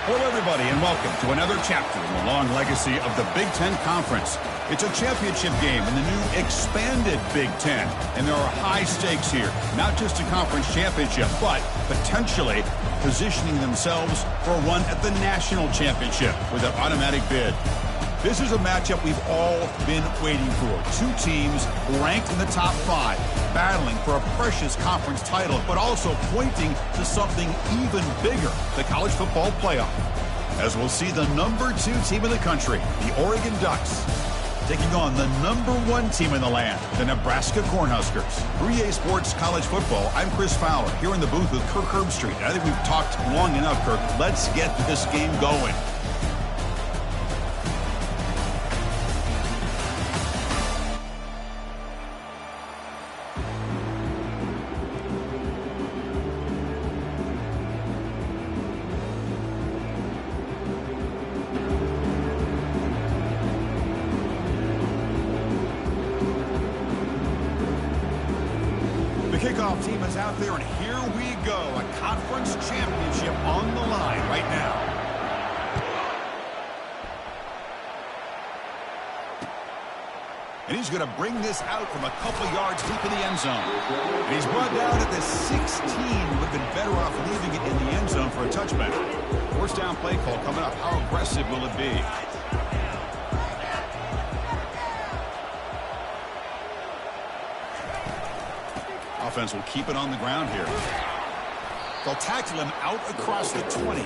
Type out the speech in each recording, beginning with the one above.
Hello, everybody, and welcome to another chapter in the long legacy of the Big Ten Conference. It's a championship game in the new expanded Big Ten, and there are high stakes here, not just a conference championship, but potentially positioning themselves for a run at the national championship with an automatic bid. This is a matchup we've all been waiting for. Two teams ranked in the top 5, battling for a precious conference title, but also pointing to something even bigger, the college football playoff. As we'll see the number 2 team in the country, the Oregon Ducks, taking on the number 1 team in the land, the Nebraska Cornhuskers. For EA Sports College Football, I'm Chris Fowler, here in the booth with Kirk Herbstreit. I think we've talked long enough, Kirk. Let's get this game going. Kickoff team is out there, and here we go. A conference championship on the line right now. And he's going to bring this out from a couple yards deep in the end zone. And he's brought down at the 16. Would have been better off leaving it in the end zone for a touchback. First down play call coming up. How aggressive will it be? Offense will keep it on the ground here. They'll tackle him out across the 20.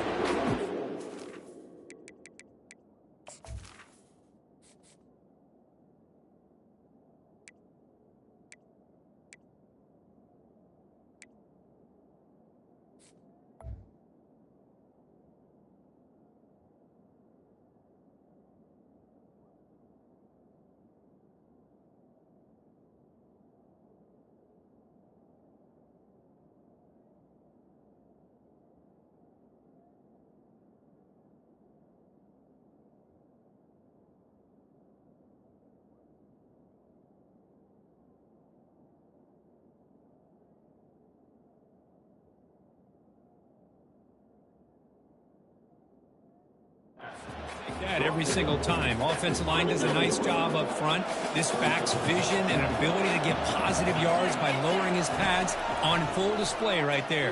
That every single time. Offensive line does a nice job up front. This back's vision and ability to get positive yards by lowering his pads on full display right there.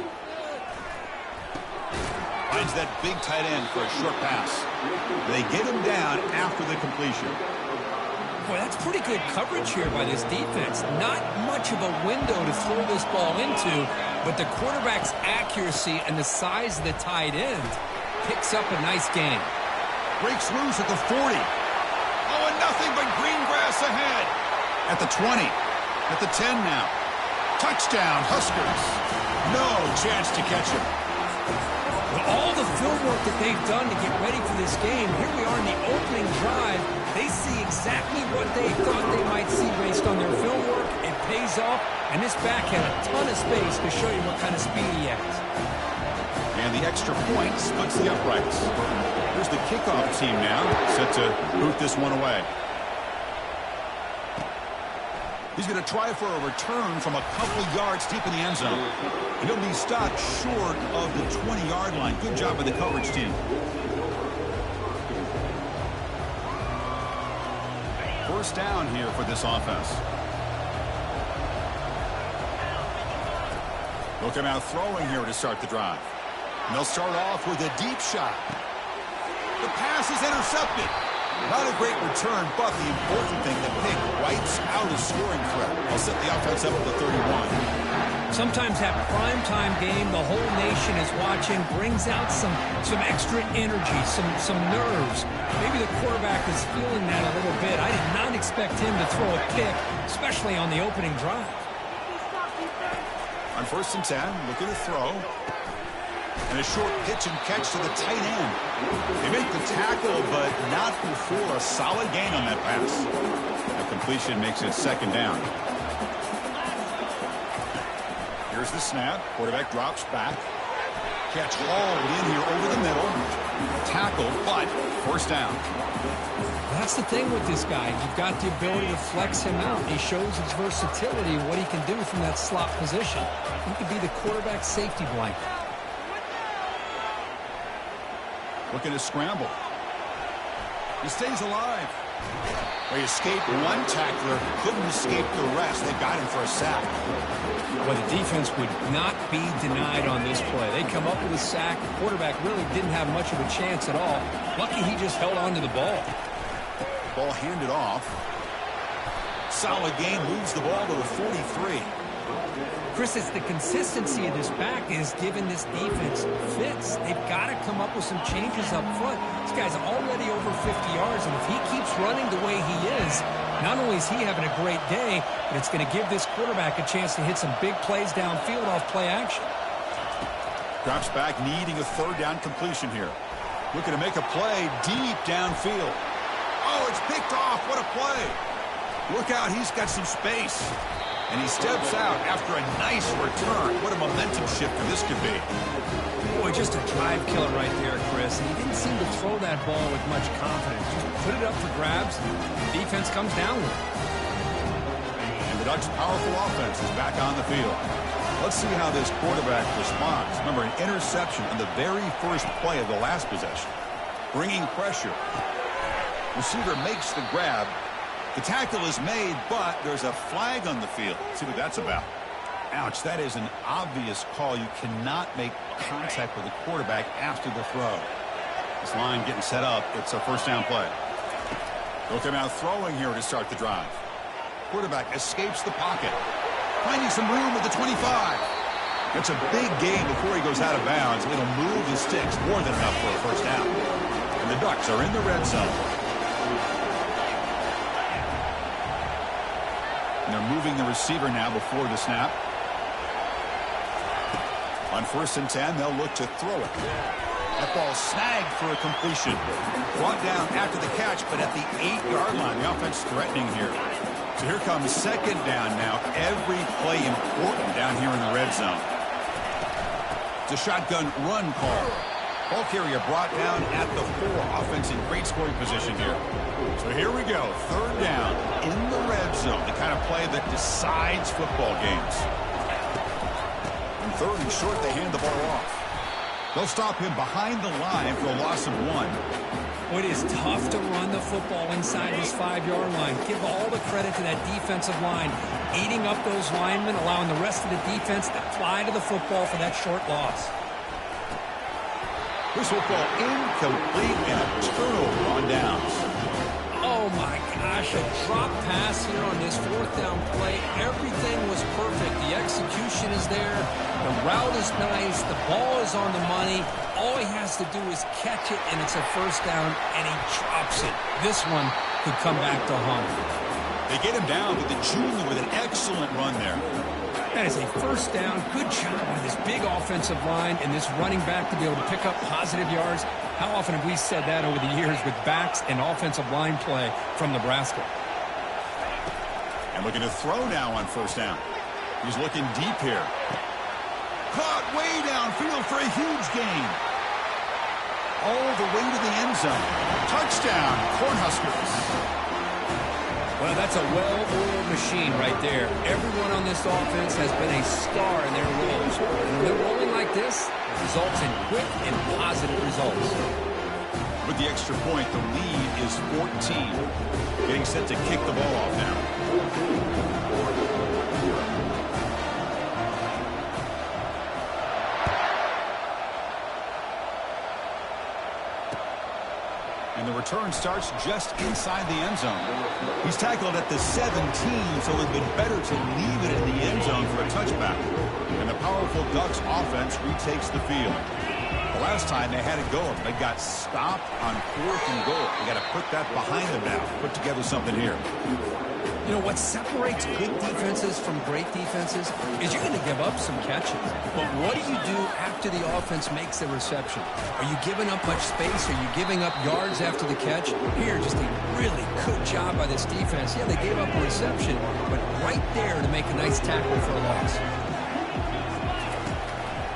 Finds that big tight end for a short pass. They get him down after the completion. Boy, that's pretty good coverage here by this defense. Not much of a window to throw this ball into, but the quarterback's accuracy and the size of the tight end picks up a nice gain. Breaks loose at the 40. Oh, and nothing but green grass ahead. At the 20. At the 10 now. Touchdown, Huskers. No chance to catch him. With all the film work that they've done to get ready for this game, here we are in the opening drive. They see exactly what they thought they might see based on their film work. It pays off, and this back had a ton of space to show you what kind of speed he has. And the extra point splits the uprights. Here's the kickoff team now, set to boot this one away. He's going to try for a return from a couple yards deep in the end zone. And he'll be stopped short of the 20-yard line. Good job by the coverage team. First down here for this offense. They'll come out throwing here to start the drive. And they'll start off with a deep shot. The pass is intercepted. Not a great return, but the important thing, the pick wipes out a scoring threat. They'll set the offense up at the 31. Sometimes that primetime game, the whole nation is watching, brings out some extra energy, some nerves. Maybe the quarterback is feeling that a little bit. I did not expect him to throw a pick, especially on the opening drive. On 1st and 10, looking to throw. And a short pitch and catch to the tight end. They make the tackle, but not before a solid gain on that pass. The completion makes it 2nd down. Here's the snap. Quarterback drops back. Catch hauled in here over the middle. Tackle, but 1st down. That's the thing with this guy. You've got the ability to flex him out. He shows his versatility, what he can do from that slot position. He could be the quarterback safety blanket. Looking to scramble. He stays alive. Well, he escaped one tackler, couldn't escape the rest. They got him for a sack. Well, the defense would not be denied on this play. They come up with a sack. The quarterback really didn't have much of a chance at all. Lucky he just held on to the ball. Ball handed off. Solid gain, moves the ball to the 43. Chris, it's the consistency of this back is giving this defense fits. They've got to come up with some changes up front. This guy's already over 50 yards, and if he keeps running the way he is, not only is he having a great day, but it's going to give this quarterback a chance to hit some big plays downfield off play action. Drops back, needing a third down completion here. Looking to make a play deep downfield. Oh, it's picked off. What a play. Look out, he's got some space. And he steps out after a nice return. What a momentum shifter this could be. Boy, just a drive killer right there, Chris. And he didn't seem to throw that ball with much confidence. Just put it up for grabs, and the defense comes down with it. And the Ducks' powerful offense is back on the field. Let's see how this quarterback responds. Remember, an interception on the very first play of the last possession. Bringing pressure. Receiver makes the grab. The tackle is made, but there's a flag on the field. Let's see what that's about. Ouch, that is an obvious call. You cannot make contact with the quarterback after the throw. This line getting set up. It's a first down play. They'll come out throwing here to start the drive. Quarterback escapes the pocket. Finding some room at the 25. It's a big gain before he goes out of bounds. It'll move the sticks more than enough for a first down. And the Ducks are in the red zone. And they're moving the receiver now before the snap. On 1st and 10, they'll look to throw it. That ball snagged for a completion. Brought down after the catch, but at the 8-yard line. The offense threatening here. So here comes second down now. Every play important down here in the red zone. It's a shotgun run call. Ball carrier brought down at the 4. Offense in great scoring position here. So here we go. Third down in the red zone. The kind of play that decides football games. And 3rd and short, they hand the ball off. They'll stop him behind the line for a loss of 1. Well, it is tough to run the football inside this 5-yard line. Give all the credit to that defensive line. Eating up those linemen, allowing the rest of the defense to fly to the football for that short loss. This football incomplete and a turnover on downs. Oh, my gosh, a drop pass here on this 4th down play. Everything was perfect. The execution is there. The route is nice. The ball is on the money. All he has to do is catch it, and it's a first down, and he drops it. This one could come back to haunt him. They get him down, but the junior with an excellent run there. That is a first down. Good job by this big offensive line and this running back to be able to pick up positive yards. How often have we said that over the years with backs and offensive line play from Nebraska? And looking to throw now on 1st down. He's looking deep here. Caught way downfield for a huge gain. All the way to the end zone. Touchdown, Cornhuskers. Well, that's a well-oiled machine right there. Everyone on this offense has been a star in their roles. And when they're rolling like this, it results in quick and positive results. With the extra point, the lead is 14. Getting set to kick the ball off now. And the return starts just inside the end zone. He's tackled at the 17, so it would have been better to leave it in the end zone for a touchback. And the powerful Ducks offense retakes the field. The last time they had it going, they got stopped on 4th and goal. They got to put that behind them now. Put together something here. You know, what separates good defenses from great defenses is you're going to give up some catches. But what do you do after the offense makes the reception? Are you giving up much space? Are you giving up yards after the catch? Here, just a really good job by this defense. Yeah, they gave up a reception, but right there to make a nice tackle for a loss.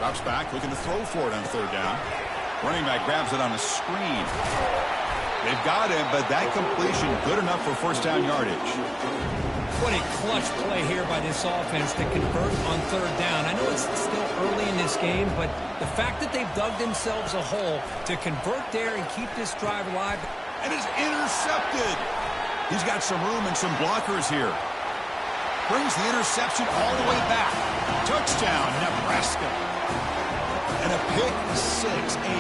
Drops back, looking to throw for it on 3rd down. Running back grabs it on a screen. They've got him, but that completion good enough for first down yardage. What a clutch play here by this offense to convert on third down. I know it's still early in this game, but the fact that they've dug themselves a hole to convert there and keep this drive alive. And it's intercepted. He's got some room and some blockers here. Brings the interception all the way back. Touchdown, Nebraska. And a pick six, a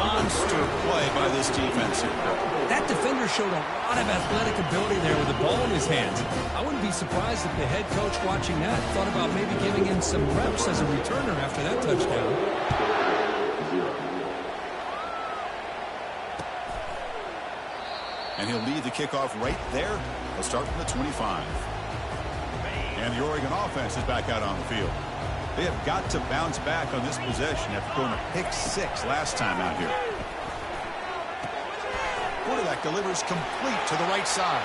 monster play by this defense here. That defender showed a lot of athletic ability there with the ball in his hands. I wouldn't be surprised if the head coach watching that thought about maybe giving him some reps as a returner after that touchdown. And he'll lead the kickoff right there. He'll start from the 25. And the Oregon offense is back out on the field. They have got to bounce back on this possession after going to pick six last time out here. Quarterback delivers complete to the right side.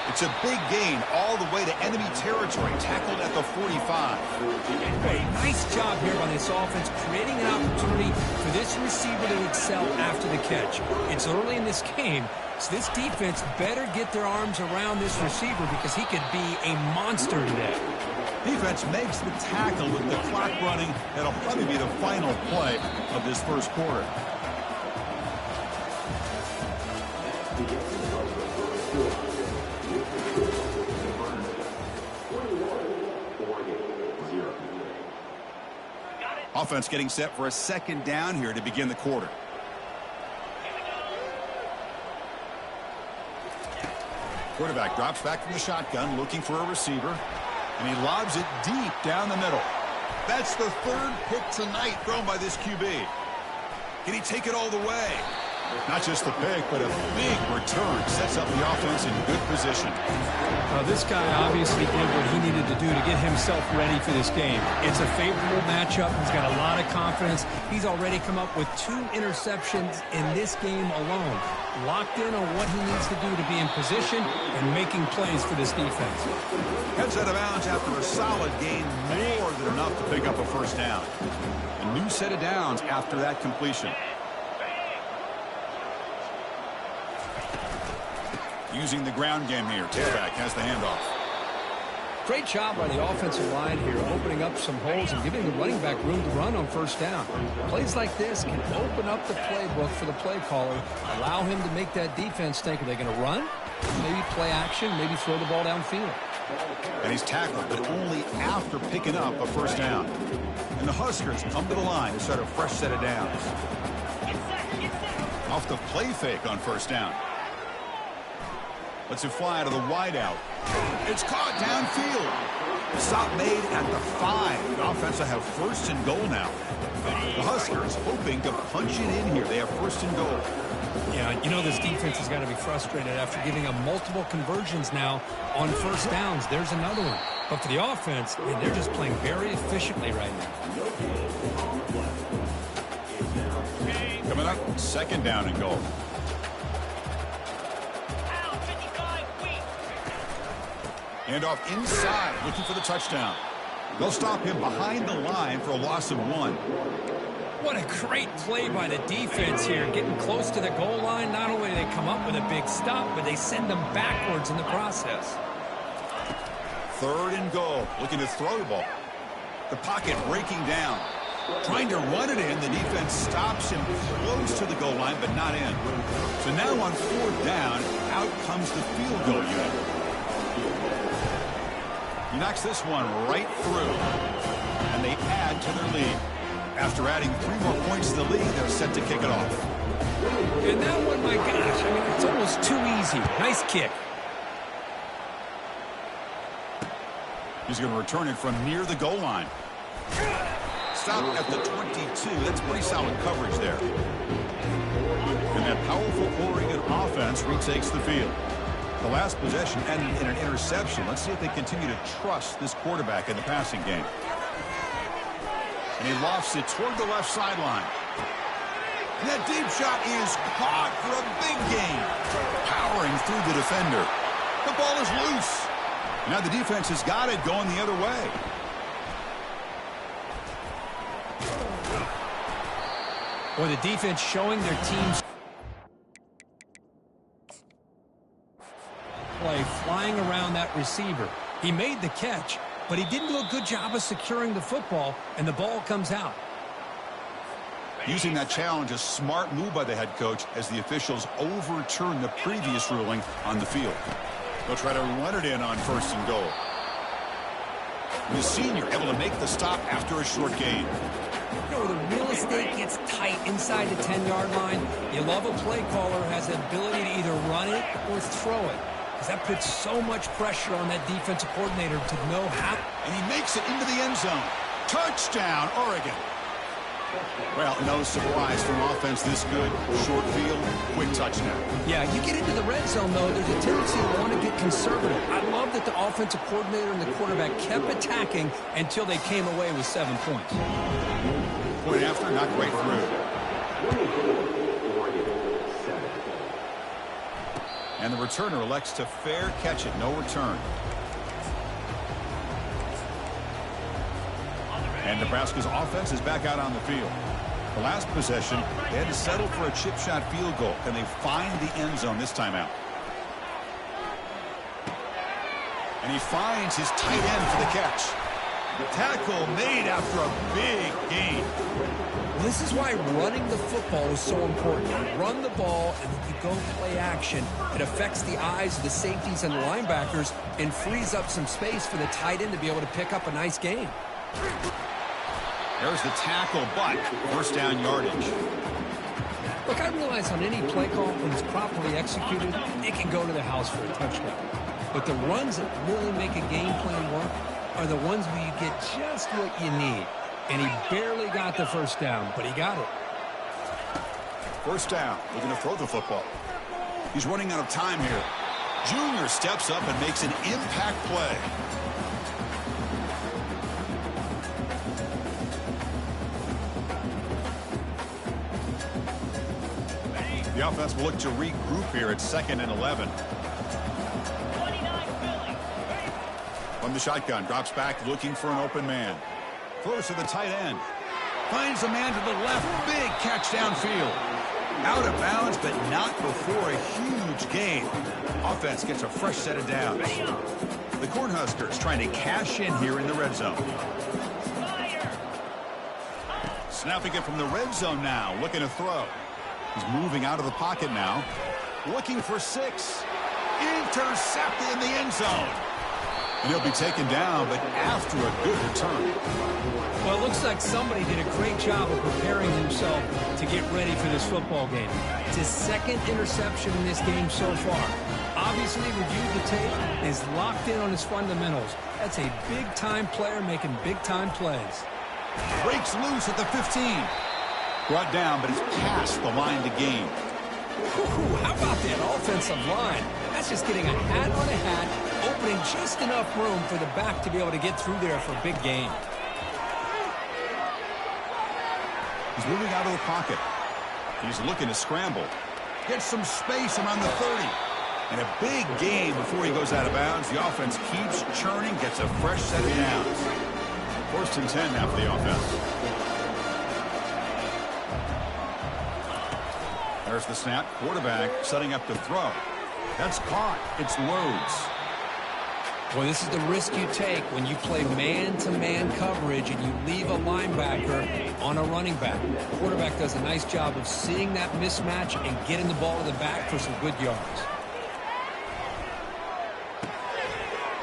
It's a big gain all the way to enemy territory, tackled at the 45. Hey, nice job here by this offense, creating an opportunity for this receiver to excel after the catch. It's early in this game, so this defense better get their arms around this receiver because he could be a monster today. Defense makes the tackle with the clock running. That'll probably be the final play of this first quarter. Offense getting set for a second down here to begin the quarter. Quarterback drops back from the shotgun, looking for a receiver, and he lobs it deep down the middle. That's the third pick tonight thrown by this QB. Can he take it all the way? Not just the pick, but a big return sets up the offense in good position. This guy obviously did what he needed to do to get himself ready for this game. It's a favorable matchup. He's got a lot of confidence. He's already come up with 2 interceptions in this game alone. Locked in on what he needs to do to be in position and making plays for this defense. Heads out of bounds after a solid gain, more than enough to pick up a first down. A new set of downs after that completion. Using the ground game here. Tailback has the handoff. Great job by the offensive line here, opening up some holes and giving the running back room to run on first down. Plays like this can open up the playbook for the play caller, allow him to make that defense think, are they going to run? Maybe play action, maybe throw the ball downfield. And he's tackled, but only after picking up a first down. And the Huskers come to the line to start a fresh set of downs. Off the play fake on first down. Lets it fly to the wideout. It's caught downfield. Stop made at the 5. The offense will have first and goal now. The Huskers hoping to punch it in here. They have first and goal. Yeah, you know this defense has got to be frustrated after giving them multiple conversions now on first downs. There's another one. But for the offense, man, they're just playing very efficiently right now. Coming up, second down and goal. Handoff inside, looking for the touchdown. They'll stop him behind the line for a loss of 1. What a great play by the defense here, getting close to the goal line. Not only do they come up with a big stop, but they send them backwards in the process. Third and goal, looking to throw the ball. The pocket breaking down. Trying to run it in, the defense stops him close to the goal line, but not in. So now on fourth down, out comes the field goal unit. He knocks this one right through, and they add to their lead. After adding 3 more points to the lead, they're set to kick it off. And that one, my gosh, I mean, it's almost too easy. Nice kick. He's going to return it from near the goal line. Stop at the 22. That's pretty solid coverage there. And that powerful Oregon offense retakes the field. The last possession ended in an interception. Let's see if they continue to trust this quarterback in the passing game. And he lofts it toward the left sideline. And that deep shot is caught for a big gain. Powering through the defender. The ball is loose. Now the defense has got it going the other way. Boy, the defense showing their team's play flying around that receiver. He made the catch, but he didn't do a good job of securing the football, and the ball comes out. Using that challenge, a smart move by the head coach as the officials overturn the previous ruling on the field. They'll try to run it in on 1st and goal. The senior able to make the stop after a short gain. You know, the real estate gets tight inside the 10-yard line. You love a play caller who has the ability to either run it or throw it, because that puts so much pressure on that defensive coordinator to know how. And he makes it into the end zone. Touchdown, Oregon. Well, no surprise from offense this good. Short field, quick touchdown. Yeah, you get into the red zone, though, there's a tendency to want to get conservative. I love that the offensive coordinator and the quarterback kept attacking until they came away with 7 points. Point after, not quite through. And the returner elects to fair catch it. No return. And Nebraska's offense is back out on the field. The last possession, they had to settle for a chip shot field goal. Can they find the end zone this time out? And he finds his tight end for the catch. Tackle made after a big gain. Well, this is why running the football is so important. You run the ball and then you go play action. It affects the eyes of the safeties and the linebackers and frees up some space for the tight end to be able to pick up a nice gain. There's the tackle, but 1st down yardage. Look, I realize on any play call, when it's properly executed, it can go to the house for a touchdown. But the runs that really make a game plan work are the ones where you get just what you need. And he barely got the 1st down, but he got it. 1st down, looking to throw the football. He's running out of time here. Junior steps up and makes an impact play. The offense will look to regroup here at 2nd and 11. From the shotgun, drops back looking for an open man. Throws to the tight end. Finds a man to the left. Big catch downfield. Out of bounds, but not before a huge gain. Offense gets a fresh set of downs. The Cornhuskers trying to cash in here in the red zone. Snapping it from the red zone now. Looking to throw. He's moving out of the pocket now. Looking for 6. Intercepted in the end zone. And he'll be taken down, but after a good return. Well, it looks like somebody did a great job of preparing himself to get ready for this football game. It's his 2nd interception in this game so far. Obviously reviewed the tape and is locked in on his fundamentals. That's a big-time player making big-time plays. Breaks loose at the 15. Brought down, but it's past the line to gain. Ooh, how about that offensive line? That's just getting a hat on a hat, opening just enough room for the back to be able to get through there for a big gain. He's moving out of the pocket. He's looking to scramble. Gets some space around the 30. And a big gain before he goes out of bounds. The offense keeps churning, gets a fresh set of downs. 1st and 10 now for the offense. There's the snap. Quarterback setting up to throw. That's caught. It's Rhodes. Boy, this is the risk you take when you play man-to-man coverage and you leave a linebacker on a running back. The quarterback does a nice job of seeing that mismatch and getting the ball to the back for some good yards.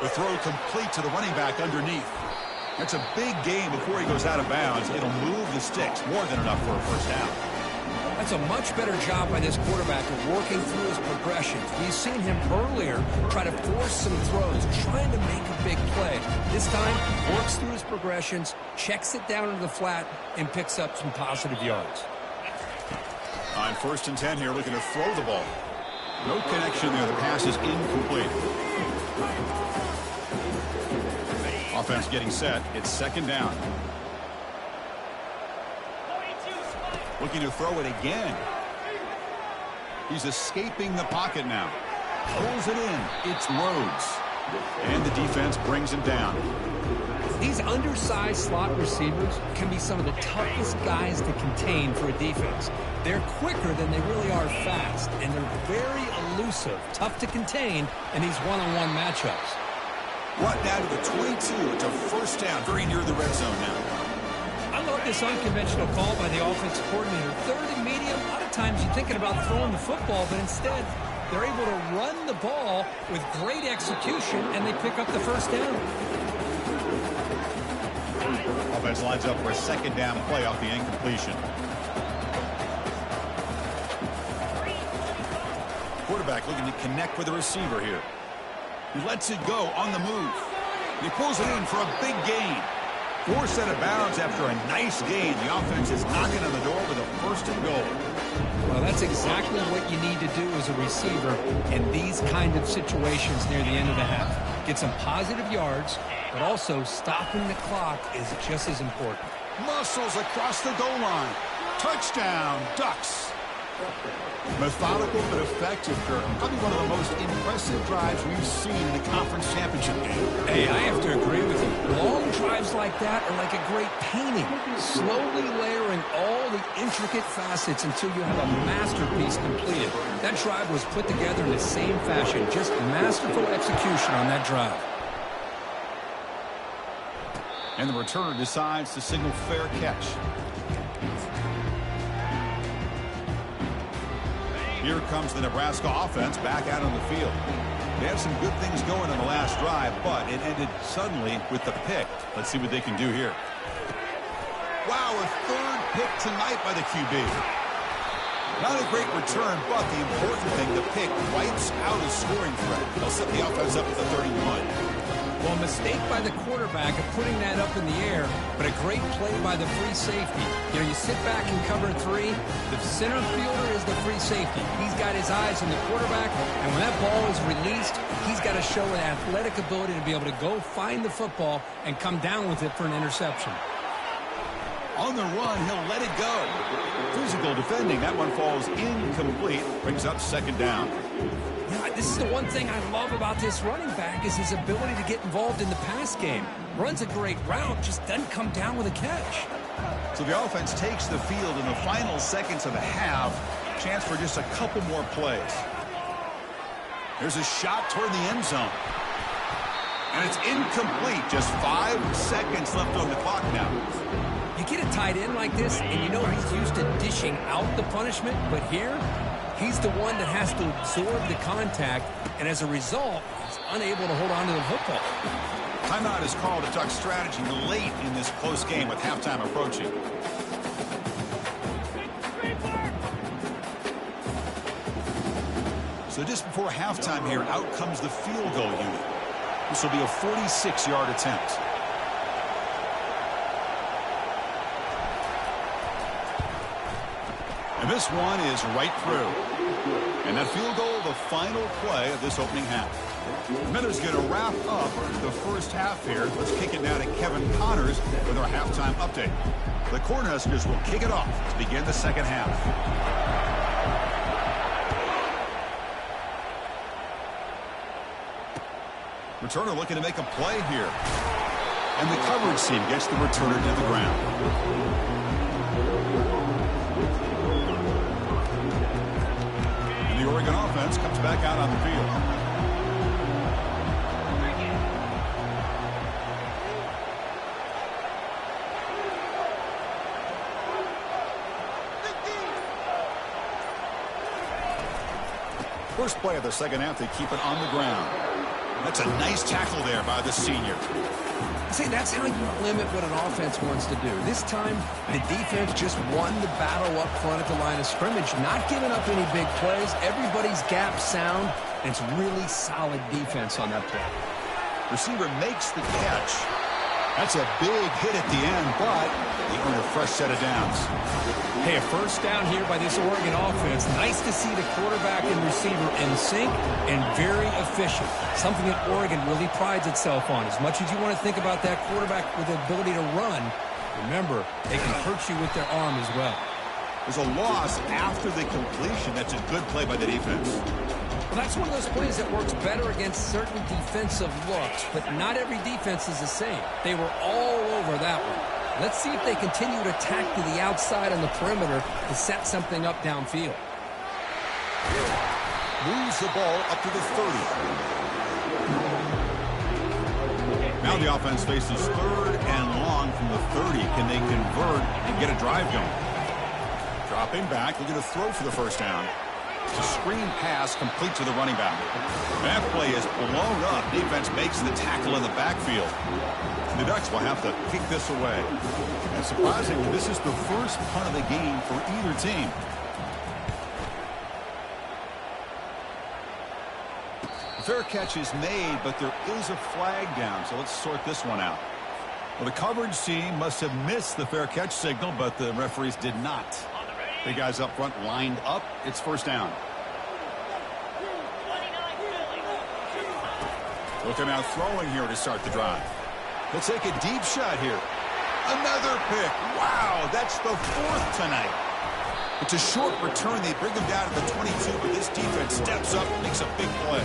The throw complete to the running back underneath. That's a big gain before he goes out of bounds. It'll move the sticks. More than enough for a 1st down. That's a much better job by this quarterback of working through his progressions. We've seen him earlier try to force some throws, trying to make a big play. This time, works through his progressions, checks it down into the flat, and picks up some positive yards. On 1st and 10 here, looking to throw the ball. No connection there. The pass is incomplete. Offense getting set. It's 2nd down. Looking to throw it again. He's escaping the pocket now. Pulls it in. It's Rhodes. And the defense brings him down. These undersized slot receivers can be some of the toughest guys to contain for a defense. They're quicker than they really are fast, and they're very elusive, tough to contain in these one-on-one matchups. Brought down to the 22. It's a first down, very near the red zone now. I love this unconventional call by the offensive coordinator. Third and medium, a lot of times you're thinking about throwing the football, but instead they're able to run the ball with great execution, and they pick up the first down. Offense lines up for a second down play off the incompletion. Quarterback looking to connect with the receiver here. He lets it go on the move. He pulls it in for a big gain. Forced out of bounds after a nice gain. The offense is knocking on the door with a first and goal. Well, that's exactly what you need to do as a receiver in these kind of situations near the end of the half. Get some positive yards, but also stopping the clock is just as important. Muscles across the goal line. Touchdown, Ducks. Methodical but effective, Kirk. Probably one of the most impressive drives we've seen in a conference championship game. Hey, I have to agree with you. Long drives like that are like a great painting. Slowly layering all the intricate facets until you have a masterpiece completed. That drive was put together in the same fashion. Just masterful execution on that drive. And the returner decides to signal fair catch. Here comes the Nebraska offense back out on the field. They have some good things going in the last drive, but it ended suddenly with the pick. Let's see what they can do here. Wow, a third pick tonight by the QB. Not a great return, but the important thing, the pick wipes out a scoring threat. They'll set the offense up at the 31. Well, a mistake by the quarterback of putting that up in the air, but a great play by the free safety. You know, you sit back and cover three. The center fielder is the free safety. He's got his eyes on the quarterback, and when that ball is released, he's got to show an athletic ability to be able to go find the football and come down with it for an interception. On the run, he'll let it go. Physical defending. That one falls incomplete. Brings up second down. Yeah, this is the one thing I love about this running back is his ability to get involved in the pass game. Runs a great route, just doesn't come down with a catch. So the offense takes the field in the final seconds of the half. Chance for just a couple more plays. There's a shot toward the end zone. And it's incomplete. Just 5 seconds left on the clock now. You get a tight end like this, and you know he's used to dishing out the punishment, but here, he's the one that has to absorb the contact, and as a result, he's unable to hold on to the football. Timeout is called a Duck strategy late in this close game with halftime approaching. So just before halftime here, out comes the field goal unit. This will be a 46-yard attempt. And this one is right through. And that field goal, the final play of this opening half. Miller's going to wrap up the first half here. Let's kick it now to Kevin Connors with our halftime update. The Cornhuskers will kick it off to begin the second half. Returner looking to make a play here. And the coverage team gets the returner to the ground. The Oregon offense comes back out on the field. First play of the second half, they keep it on the ground. That's a nice tackle there by the senior. See, that's how you limit what an offense wants to do. This time, the defense just won the battle up front at the line of scrimmage, not giving up any big plays. Everybody's gap sound, and it's really solid defense on that play. Receiver makes the catch. That's a big hit at the end, but they earn a fresh set of downs. Hey, a first down here by this Oregon offense. Nice to see the quarterback and receiver in sync and very efficient. Something that Oregon really prides itself on. As much as you want to think about that quarterback with the ability to run, remember, they can hurt you with their arm as well. There's a loss after the completion. That's a good play by the defense. Well, that's one of those plays that works better against certain defensive looks, but not every defense is the same. They were all over that one. Let's see if they continue to attack to the outside on the perimeter to set something up downfield. Moves the ball up to the 30. Now the offense faces 3rd and long from the 30. Can they convert and get a drive going? Dropping back, looking to throw for the first down. It's a screen pass complete to the running back. That play is blown up. Defense makes the tackle in the backfield. The Ducks will have to kick this away. And surprisingly, this is the first punt of the game for either team. The fair catch is made, but there is a flag down, so let's sort this one out. Well, the coverage team must have missed the fair catch signal, but the referees did not. The guys up front lined up. It's first down. Looking out throwing here to start the drive. They'll take a deep shot here. Another pick. Wow, that's the 4th tonight. It's a short return. They bring him down to the 22, but this defense steps up and makes a big play.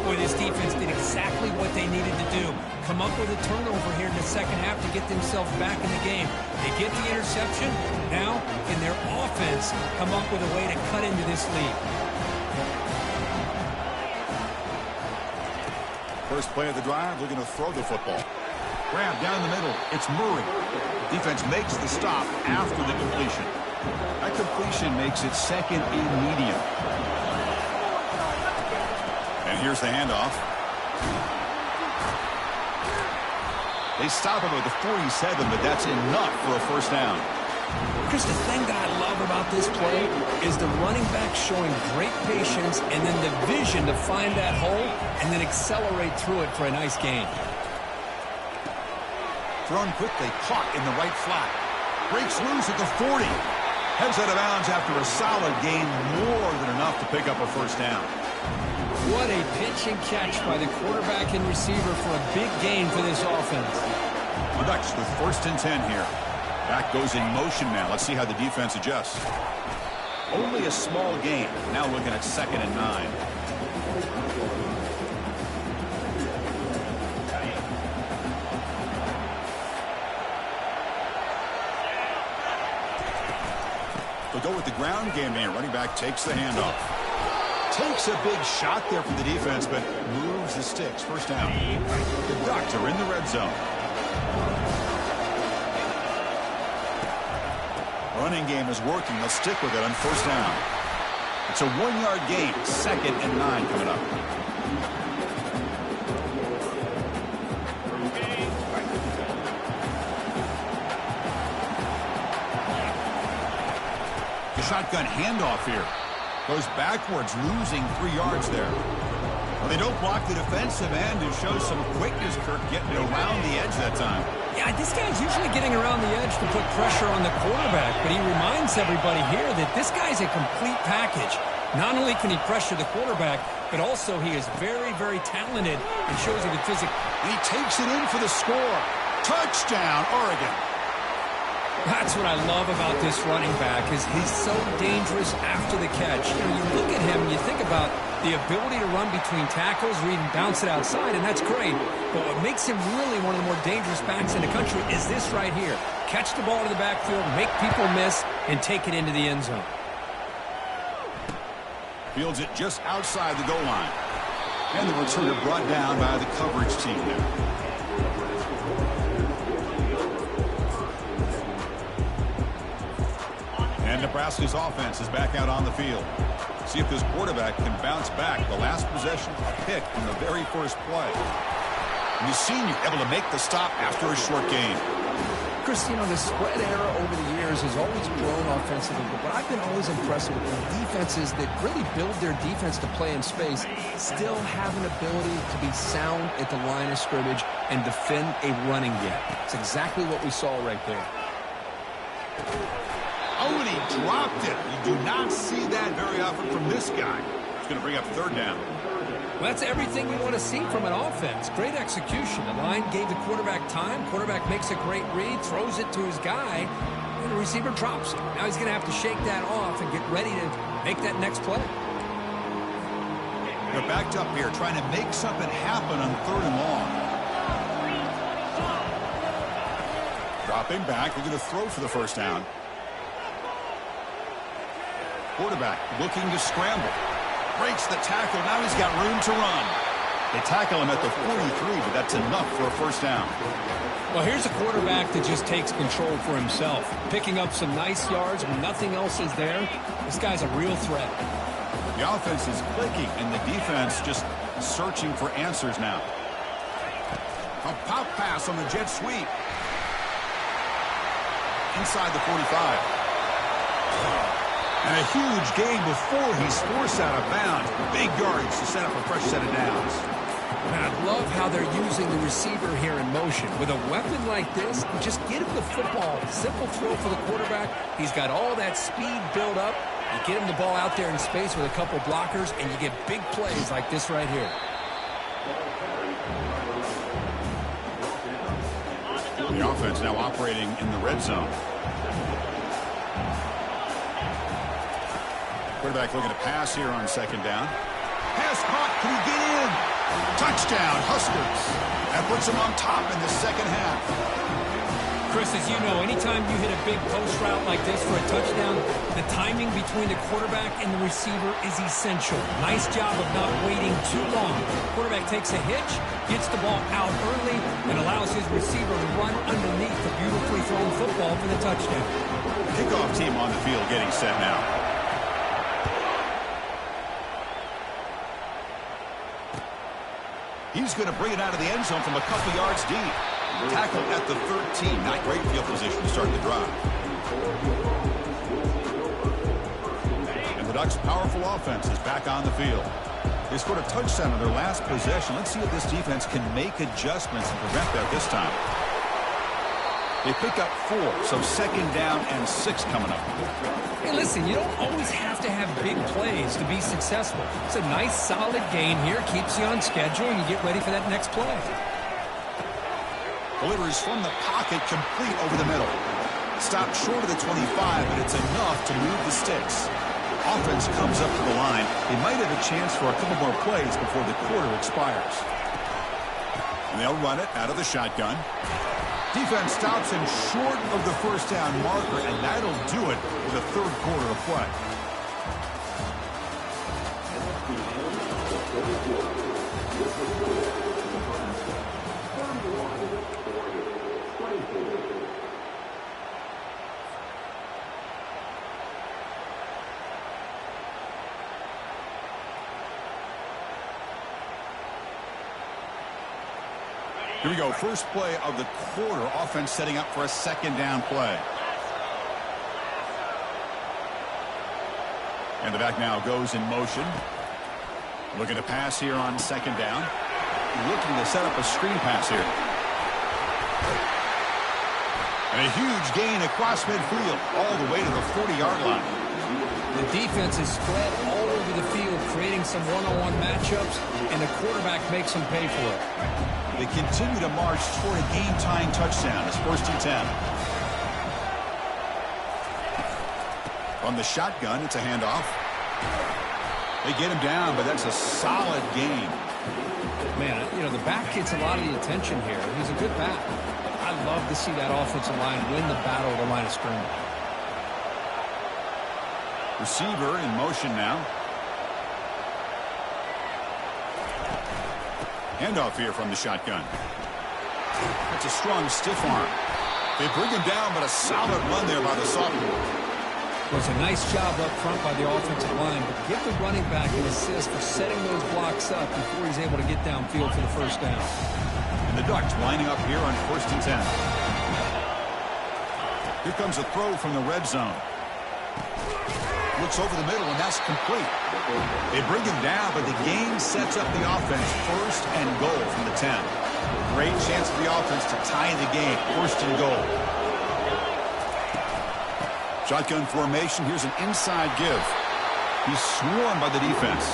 Boy, this defense did exactly what they needed to do. Come up with a turnover here in the second half to get themselves back in the game. They get the interception. Now, in their offense, come up with a way to cut into this lead. First play of the drive, looking to throw the football. Grab down the middle. It's Murray. Defense makes the stop after the completion. That completion makes it 2nd and medium. And here's the handoff. They stop him at the 47, but that's enough for a first down. Chris, the thing that I love about this play is the running back showing great patience and then the vision to find that hole and then accelerate through it for a nice gain. Thrown quickly, caught in the right flat. Breaks loose at the 40. Heads out of bounds after a solid gain, more than enough to pick up a first down. What a pitch and catch by the quarterback and receiver for a big gain for this offense. The Ducks with 1st and 10 here. Back goes in motion now. Let's see how the defense adjusts. Only a small gain. Now looking at 2nd and 9. They'll go with the ground game here. Running back takes the handoff. Takes a big shot there from the defense, but moves the sticks. First down. The Ducks are in the red zone. Running game is working. They'll stick with it on first down. It's a 1-yard gain. 2nd and 9 coming up. The shotgun handoff here. Goes backwards, losing 3 yards there. Well, they don't block the defensive end and show some quickness, Kirk, getting around the edge that time. Yeah, this guy's usually getting around the edge to put pressure on the quarterback, but he reminds everybody here that this guy's a complete package. Not only can he pressure the quarterback, but also he is very, very talented and shows it with physics. He takes it in for the score. Touchdown, Oregon. That's what I love about this running back is he's so dangerous after the catch. You know, you look at him and you think about the ability to run between tackles or even bounce it outside, and that's great. But what makes him really one of the more dangerous backs in the country is this right here. Catch the ball to the backfield, make people miss, and take it into the end zone. Fields it just outside the goal line. And the returner brought down by the coverage team there. And Nebraska's offense is back out on the field. See if this quarterback can bounce back. The last possession, a pick from the very first play. And the senior able to make the stop after a short gain. Chris, you know, the spread era over the years has always grown offensively, but what I've been always impressed with the defenses that really build their defense to play in space still have an ability to be sound at the line of scrimmage and defend a running game. It's exactly what we saw right there. Oh, and he dropped it. You do not see that very often from this guy. It's going to bring up 3rd down. Well, that's everything you want to see from an offense. Great execution. The line gave the quarterback time. Quarterback makes a great read, throws it to his guy, and the receiver drops it. Now he's going to have to shake that off and get ready to make that next play. They're backed up here trying to make something happen on 3rd and long. Dropping back, looking to throw for the first down. Quarterback looking to scramble. Breaks the tackle. Now he's got room to run. They tackle him at the 43, but that's enough for a first down. Well, here's a quarterback that just takes control for himself. Picking up some nice yards when nothing else is there. This guy's a real threat. The offense is clicking, and the defense just searching for answers now. A pop pass on the jet sweep. Inside the 45. And a huge gain before he's forced out of bounds. Big yards to set up a fresh set of downs. And I love how they're using the receiver here in motion. With a weapon like this, just get him the football. Simple throw for the quarterback. He's got all that speed built up. You get him the ball out there in space with a couple blockers, and you get big plays like this right here. The offense now operating in the red zone. Quarterback looking to pass here on second down. Pass caught. Can he get in? Touchdown, Huskers. That puts them on top in the second half. Chris, as you know, anytime you hit a big post route like this for a touchdown, the timing between the quarterback and the receiver is essential. Nice job of not waiting too long. Quarterback takes a hitch, gets the ball out early, and allows his receiver to run underneath the beautifully thrown football for the touchdown. Kickoff team on the field getting set now. He's going to bring it out of the end zone from a couple yards deep. Tackled at the 13. Not great field position to start the drive. And the Ducks' powerful offense is back on the field. They scored a touchdown on their last possession. Let's see if this defense can make adjustments and prevent that this time. They pick up 4, so second down and 6 coming up. Hey, listen, you don't always have to have big plays to be successful. It's a nice, solid gain here. Keeps you on schedule, and you get ready for that next play. Delivers from the pocket, complete over the middle. Stopped short of the 25, but it's enough to move the sticks. Offense comes up to the line. They might have a chance for a couple more plays before the quarter expires. And they'll run it out of the shotgun. Defense stops him short of the first down marker, and that'll do it with a third quarter of play. Here we go. First play of the quarter. Offense setting up for a second down play. And the back now goes in motion. Looking to pass here on second down. Looking to set up a screen pass here. And a huge gain across midfield all the way to the 40-yard line. The defense is spread all over the field, creating some one-on-one matchups, and the quarterback makes them pay for it. They continue to march toward a game-tying touchdown. It's 1st and 10. From the shotgun, it's a handoff. They get him down, but that's a solid gain. Man, you know, the back gets a lot of the attention here. He's a good back. I love to see that offensive line win the battle of the line of scrimmage. Receiver in motion now. Handoff here from the shotgun. That's a strong stiff arm. They bring him down, but a solid run there by the sophomore. Well, it's a nice job up front by the offensive line, but give the running back an assist for setting those blocks up before he's able to get downfield for the first down. And the Ducks lining up here on 1st and 10. Here comes a throw from the red zone. Looks over the middle, and that's complete. They bring him down, but the game sets up the offense 1st and goal from the 10. Great chance for the offense to tie the game, 1st and goal. Shotgun formation. Here's an inside give. He's swarmed by the defense.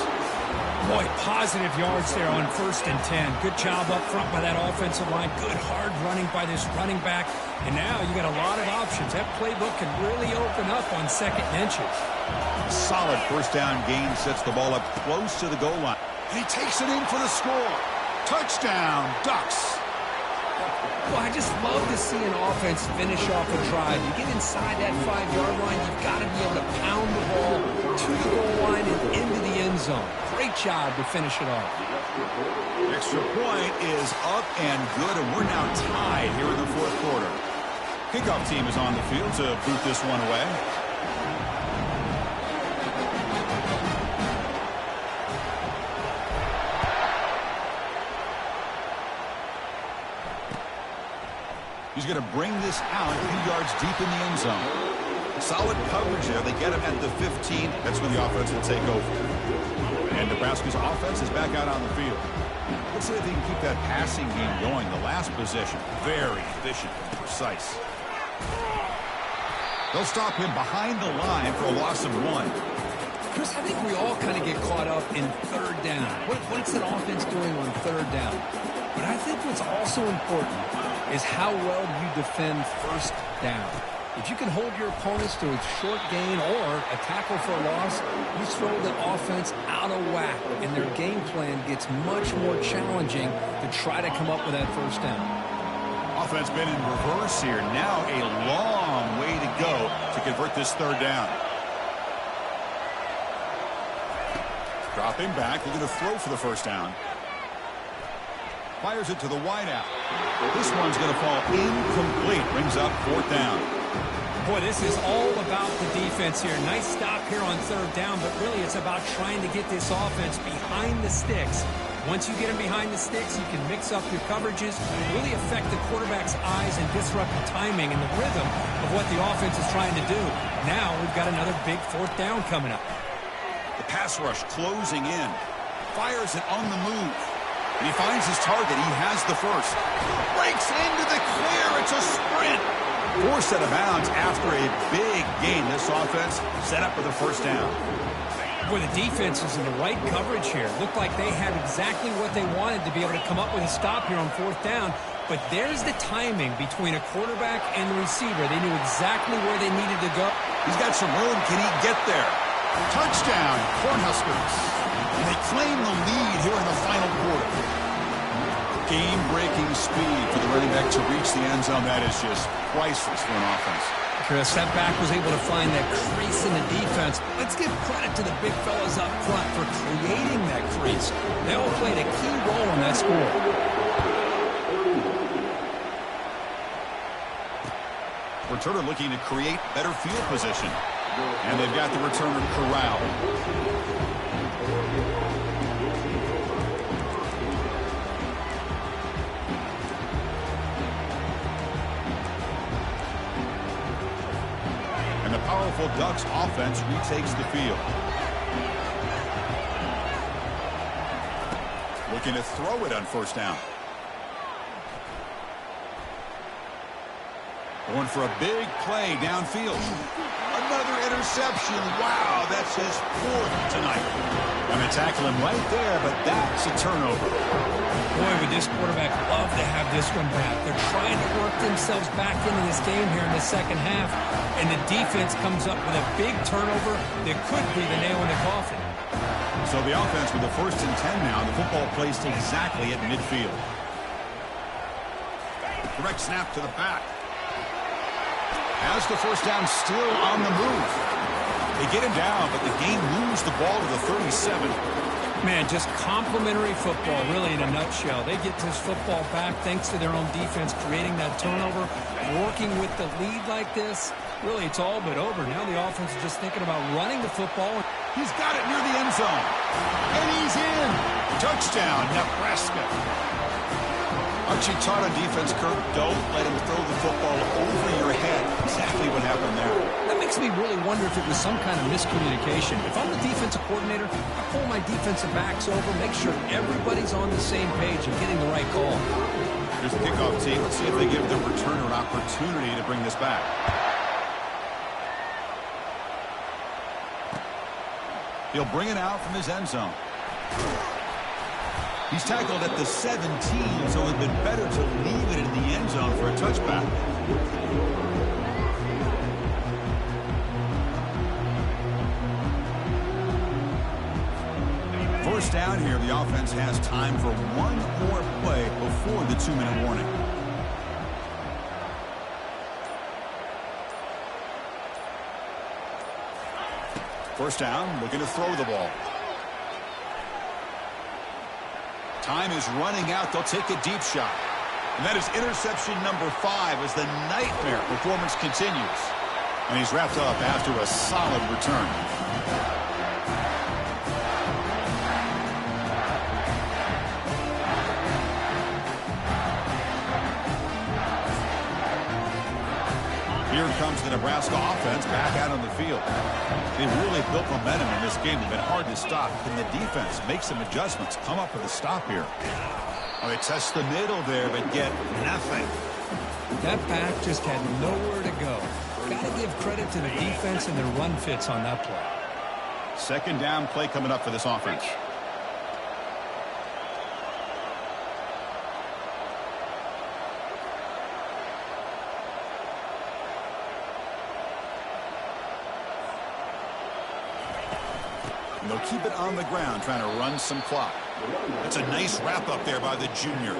Boy, positive yards there on 1st and 10. Good job up front by that offensive line. Good hard running by this running back. And now you got a lot of options. That playbook can really open up on 2nd and inches. Solid first down gain sets the ball up close to the goal line. And he takes it in for the score. Touchdown, Ducks. Well, I just love to see an offense finish off a drive. You get inside that 5-yard line, you've got to be able to pound the ball to the goal line and into the end zone. Great job to finish it off. Extra point is up and good, and we're now tied here in the fourth quarter. Kickoff team is on the field to boot this one away. He's going to bring this out a few yards deep in the end zone. Solid coverage there. They get him at the 15. That's when the offense will take over. And Nebraska's offense is back out on the field. Let's see if they can keep that passing game going. The last possession, very efficient and precise. They'll stop him behind the line for a loss of 1. Chris, I think we all kind of get caught up in third down. What's an offense doing on third down? But I think what's also important is how well you defend first down. If you can hold your opponents to a short gain or a tackle for a loss, you throw the offense out of whack, and their game plan gets much more challenging to try to come up with that first down. Offense been in reverse here. Now a long way to go to convert this third down. Dropping back, looking to throw for the first down. Fires it to the wideout. This one's going to fall incomplete. Brings up fourth down. Boy, this is all about the defense here. Nice stop here on third down, but really it's about trying to get this offense behind the sticks. Once you get them behind the sticks, you can mix up your coverages, really affect the quarterback's eyes and disrupt the timing and the rhythm of what the offense is trying to do. Now we've got another big fourth down coming up. The pass rush closing in. Fires it on the move. And he finds his target. He has the first. Breaks into the clear. It's a sprint. Forced out of bounds after a big gain. This offense set up for the first down. Boy, the defense is in the right coverage here. Looked like they had exactly what they wanted to be able to come up with a stop here on fourth down. But there's the timing between a quarterback and the receiver. They knew exactly where they needed to go. He's got some room. Can he get there? Touchdown, Cornhuskers. And they claim the lead here in the final quarter. Game-breaking speed for the running back to reach the end zone. That is just priceless for an offense. Chris, that back was able to find that crease in the defense. Let's give credit to the big fellas up front for creating that crease. They all played a key role in that score. Returner looking to create better field position. And they've got the returner corralled. And the powerful Ducks offense retakes the field. Looking to throw it on first down. Going for a big play downfield. Another interception. Wow, that's his fourth tonight. I'm going to tackle him right there, but that's a turnover. Boy, would this quarterback love to have this one back. They're trying to work themselves back into this game here in the second half, and the defense comes up with a big turnover that could be the nail in the coffin. So the offense with the 1st and 10 now. The football placed exactly at midfield. Direct snap to the back. Has the first down still on the move. They get him down, but the game moves the ball to the 37. Man, just complimentary football, really, in a nutshell. They get this football back thanks to their own defense, creating that turnover, working with the lead like this. Really, it's all but over. Now the offense is just thinking about running the football. He's got it near the end zone. And he's in. Touchdown, Nebraska. Archie taught on defense, Kirk, don't let him throw the football over your head. Exactly what happened there. That makes me really wonder if it was some kind of miscommunication. If I'm the defensive coordinator, I pull my defensive backs over, make sure everybody's on the same page and getting the right call. Here's the kickoff team. Let's see if they give the returner an opportunity to bring this back. He'll bring it out from his end zone. He's tackled at the 17, so it would have been better to leave it in the end zone for a touchback. First down here, the offense has time for one more play before the 2-minute warning. First down, looking to throw the ball. Time is running out. They'll take a deep shot. And that is interception number 5 as the nightmare performance continues. And he's wrapped up after a solid return. Here comes the Nebraska offense back out on the field. They've really built momentum in this game. They've been hard to stop. Can the defense make some adjustments, come up with a stop here? Oh, they test the middle there, but get nothing. That back just had nowhere to go. Got to give credit to the defense and their run fits on that play. Second down play coming up for this offense. And they'll keep it on the ground, trying to run some clock. It's a nice wrap up there by the junior.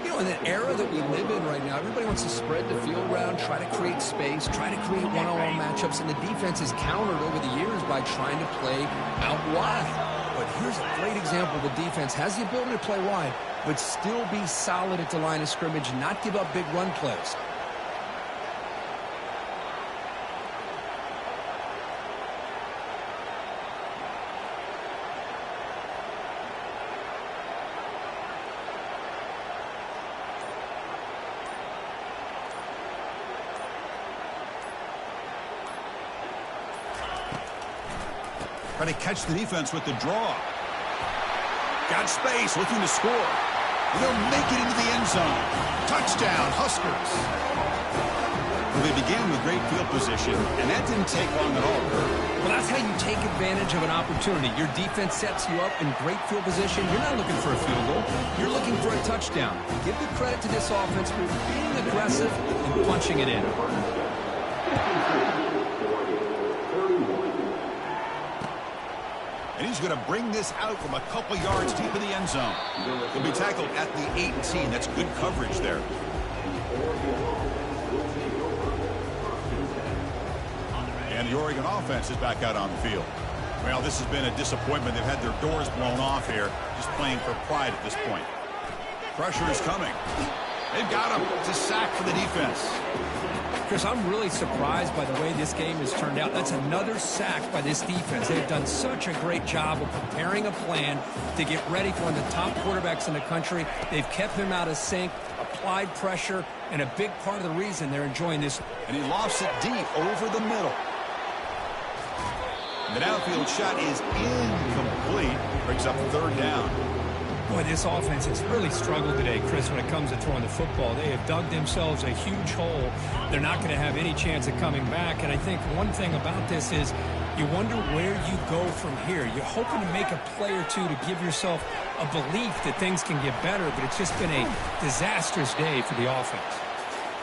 You know, in the era that we live in right now, everybody wants to spread the field around, try to create space, try to create one-on-one matchups, and the defense is countered over the years by trying to play out wide. But here's a great example. The defense has the ability to play wide, but still be solid at the line of scrimmage, not give up big run plays. Trying to catch the defense with the draw. Got space, looking to score. They'll make it into the end zone. Touchdown, Huskers. Well, they began with great field position, and that didn't take long at all, Kurt. Well, that's how you take advantage of an opportunity. Your defense sets you up in great field position. You're not looking for a field goal. You're looking for a touchdown. Give the credit to this offense for being aggressive and punching it in. And he's going to bring this out from a couple yards deep in the end zone. He'll be tackled at the 18. That's good coverage there. And the Oregon offense is back out on the field. Well, this has been a disappointment. They've had their doors blown off here, just playing for pride at this point. Pressure is coming. They've got him. It's a sack for the defense. Chris, I'm really surprised by the way this game has turned out. That's another sack by this defense. They've done such a great job of preparing a plan to get ready for one of the top quarterbacks in the country. They've kept him out of sync, applied pressure, and a big part of the reason they're enjoying this. And he lofts it deep over the middle. The downfield shot is incomplete. Brings up third down. Boy, this offense has really struggled today, Chris, when it comes to throwing the football. They have dug themselves a huge hole. They're not going to have any chance of coming back. And I think one thing about this is you wonder where you go from here. You're hoping to make a play or two to give yourself a belief that things can get better, but it's just been a disastrous day for the offense.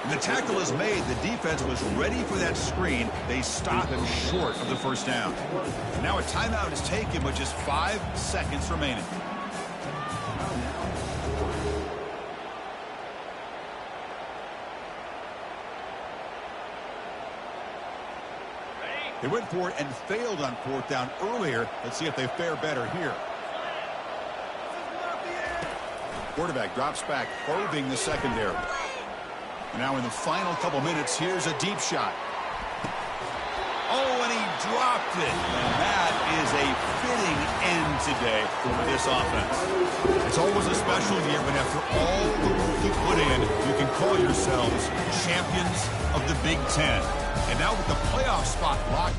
The tackle is made. The defense was ready for that screen. They stop him short of the first down. Now a timeout is taken with just 5 seconds remaining. They went for it and failed on fourth down earlier. Let's see if they fare better here. Quarterback drops back, probing the secondary. Now in the final couple minutes, here's a deep shot. Oh, and he dropped it. And that is a fitting end today for this offense. It's always a special year when after all the work you put in, you can call yourselves champions of the Big Ten. And now with the playoff spot locked.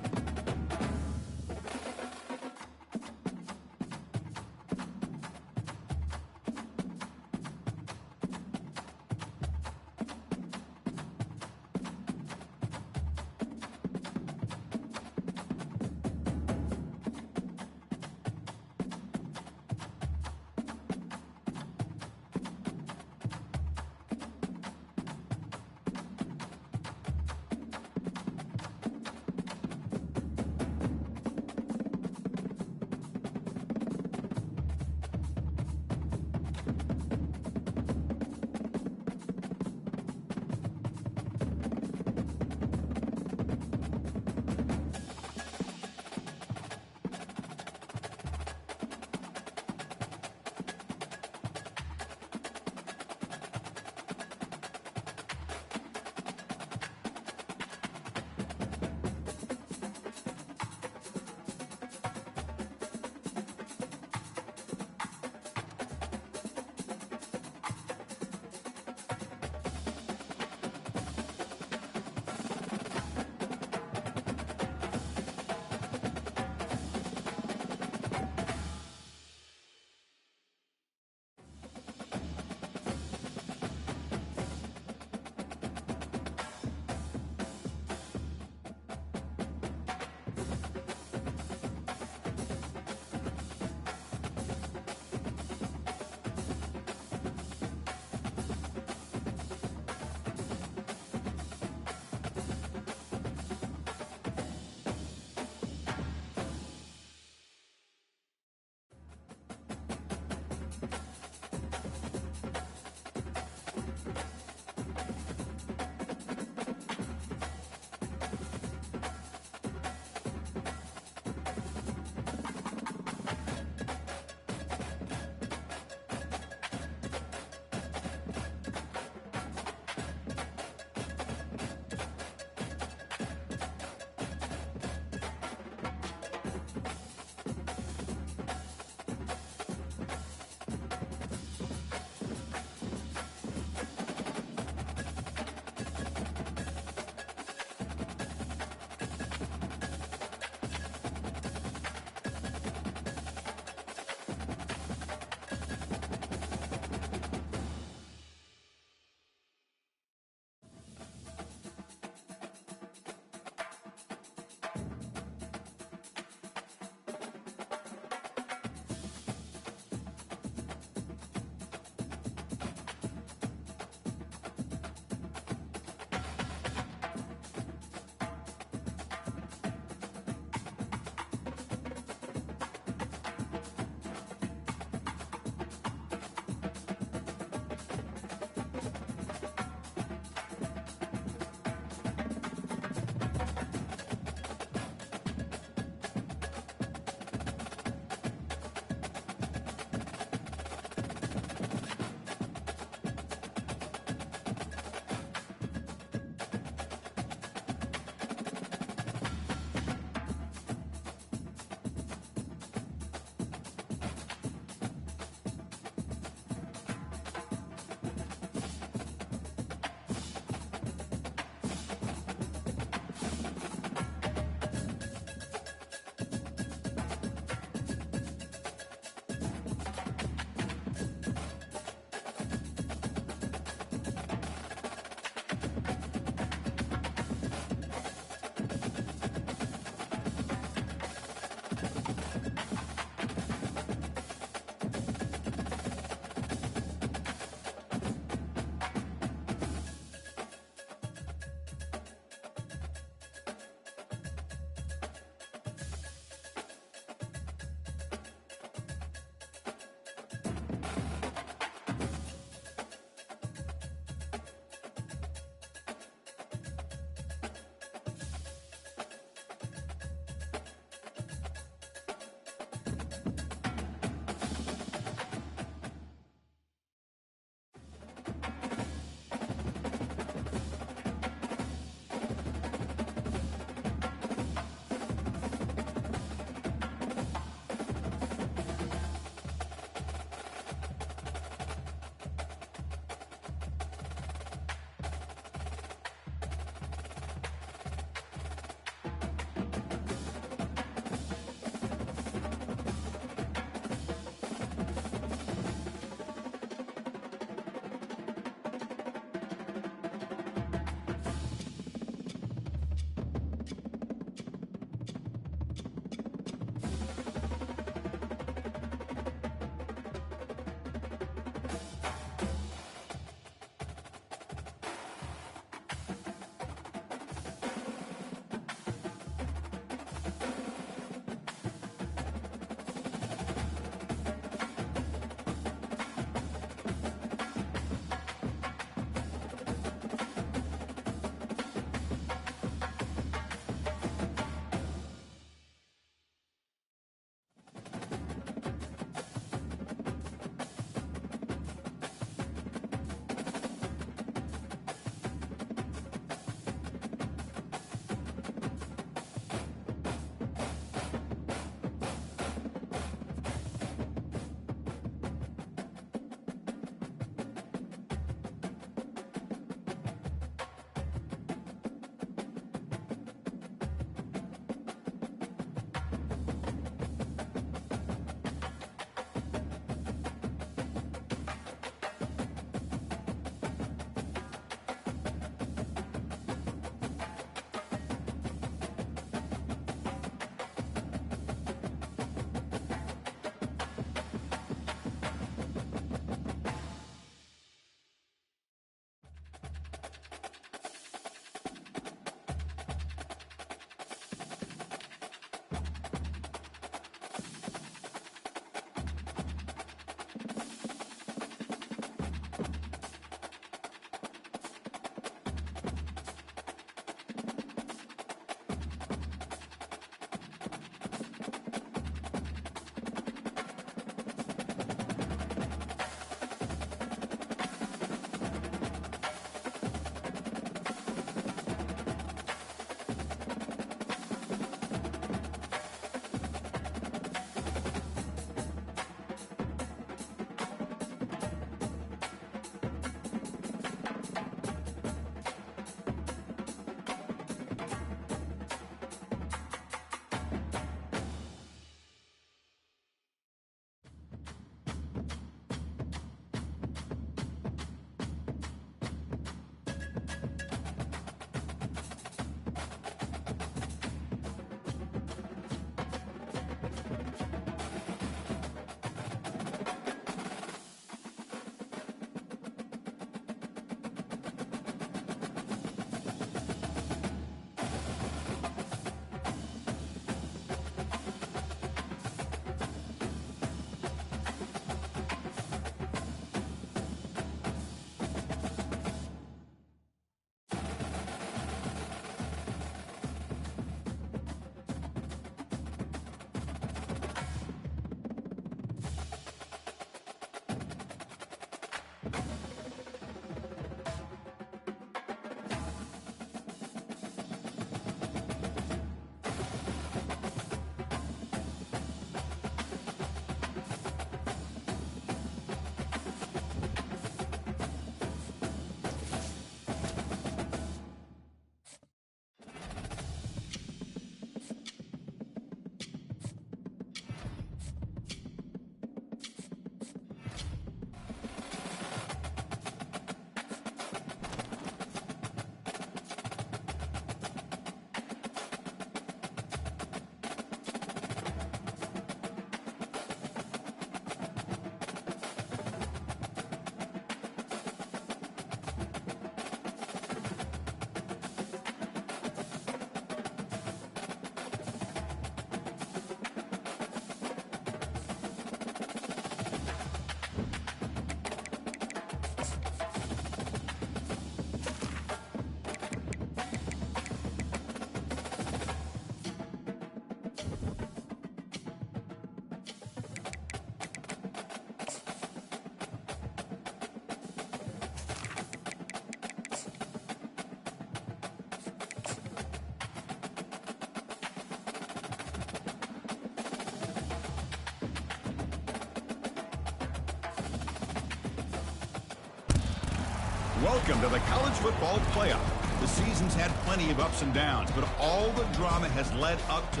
Welcome to the college football playoff. The season's had plenty of ups and downs, but all the drama has led up to...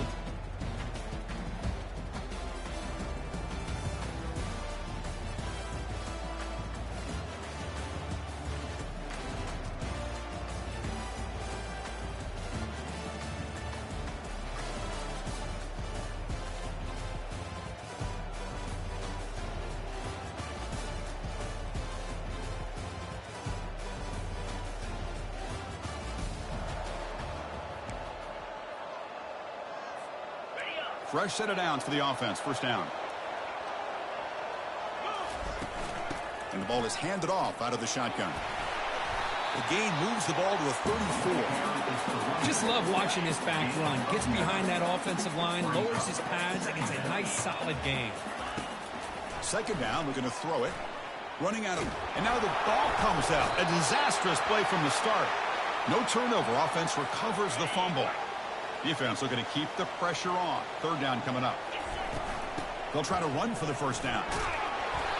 Fresh set of downs for the offense. First down. And the ball is handed off out of the shotgun. The gain moves the ball to a 34. Just love watching this back run. Gets behind that offensive line, lowers his pads, and gets a nice solid gain. Second down, looking to throw it. Running out of... And now the ball comes out. A disastrous play from the start. No turnover. Offense recovers the fumble. Defense looking to keep the pressure on. Third down coming up. They'll try to run for the first down.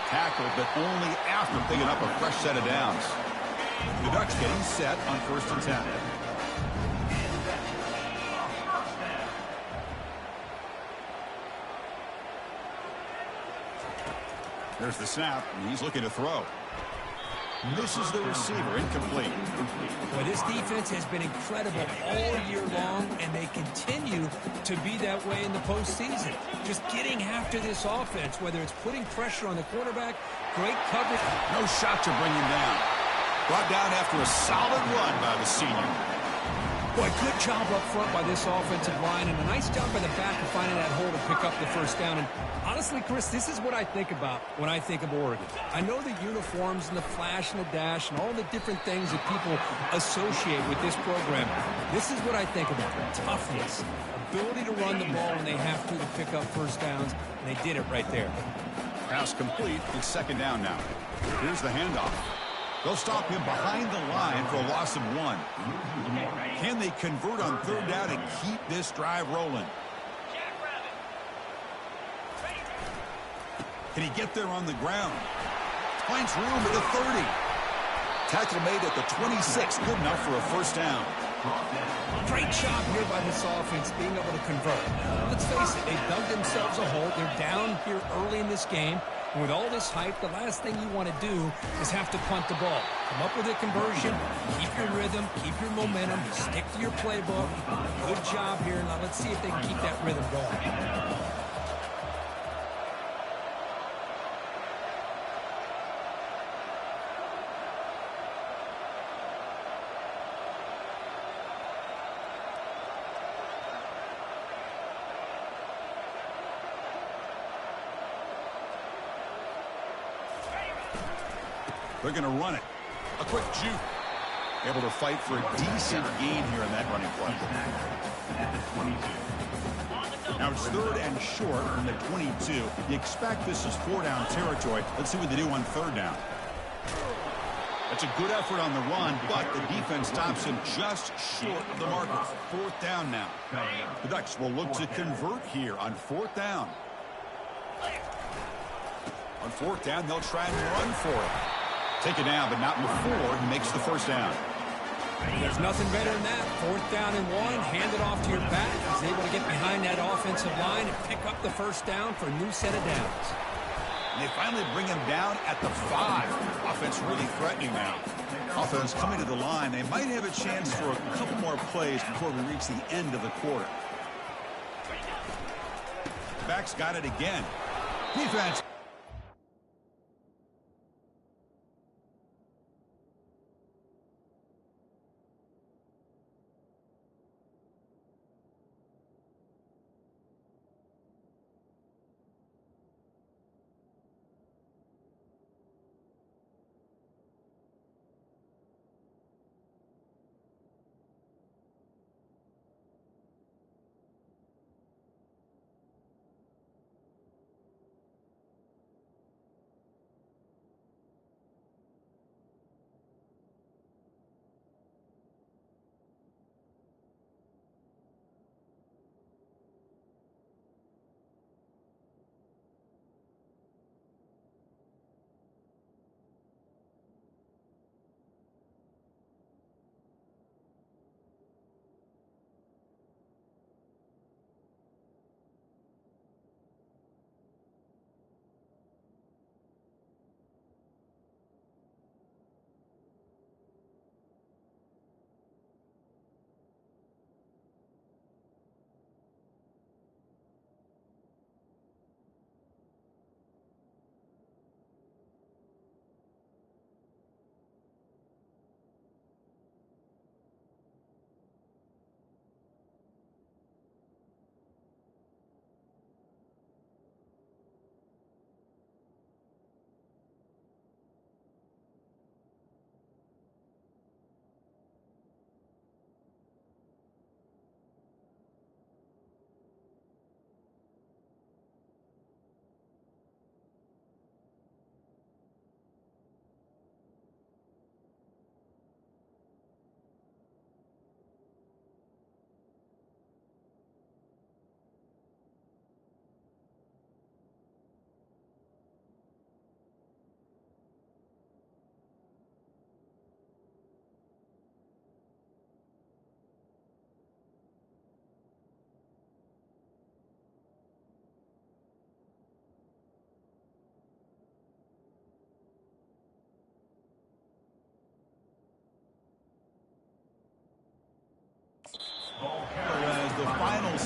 Tackled, but only after picking up a fresh set of downs. The Ducks getting set on first and 10. There's the snap, and he's looking to throw. Misses the receiver, incomplete. Well, this defense has been incredible all year long, and they continue to be that way in the postseason. Just getting after this offense, whether it's putting pressure on the quarterback, great coverage. No shot to bring him down. Brought down after a solid run by the senior. Boy, good job up front by this offensive line, and a nice job by the back of finding that hole to pick up the first down. And honestly, Chris, this is what I think about when I think of Oregon. I know the uniforms and the flash and the dash and all the different things that people associate with this program. This is what I think about. Toughness, ability to run the ball when they have to pick up first downs, and they did it right there. Pass complete. It's second down now. Here's the handoff. They'll stop him behind the line for a loss of 1. Can they convert on third down and keep this drive rolling? Can he get there on the ground? Finds room at the 30. Tackle made at the 26. Good enough for a first down. Great job here by this offense being able to convert. Let's face it, they dug themselves a hole. They're down here early in this game. And with all this hype, the last thing you want to do is have to punt the ball. Come up with a conversion, keep your rhythm, keep your momentum, stick to your playbook. Good job here. Now let's see if they can keep that rhythm going. They're going to run it. A quick juke. Able to fight for a decent gain here in that running play. Now it's third and short from the 22. You expect this is 4-down territory. Let's see what they do on third down. That's a good effort on the run, but the defense stops him just short of the marker. Fourth down now. The Ducks will look to convert here on fourth down. On fourth down, they'll try and run for it. Take it down, but not before he makes the first down. There's nothing better than that. Fourth down and 1, hand it off to your back. He's able to get behind that offensive line and pick up the first down for a new set of downs. And they finally bring him down at the 5. Offense really threatening now. Offense coming to the line. They might have a chance for a couple more plays before we reach the end of the quarter. Back's got it again. Defense.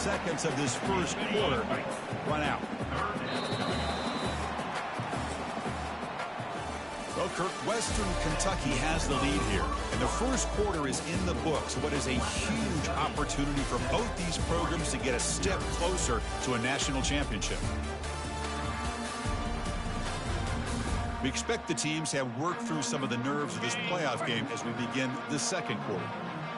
seconds of this first quarter run out. Well, Kirk, Western Kentucky has the lead here, and the first quarter is in the books. What is a huge opportunity for both these programs to get a step closer to a national championship. We expect the teams to have worked through some of the nerves of this playoff game as we begin the second quarter.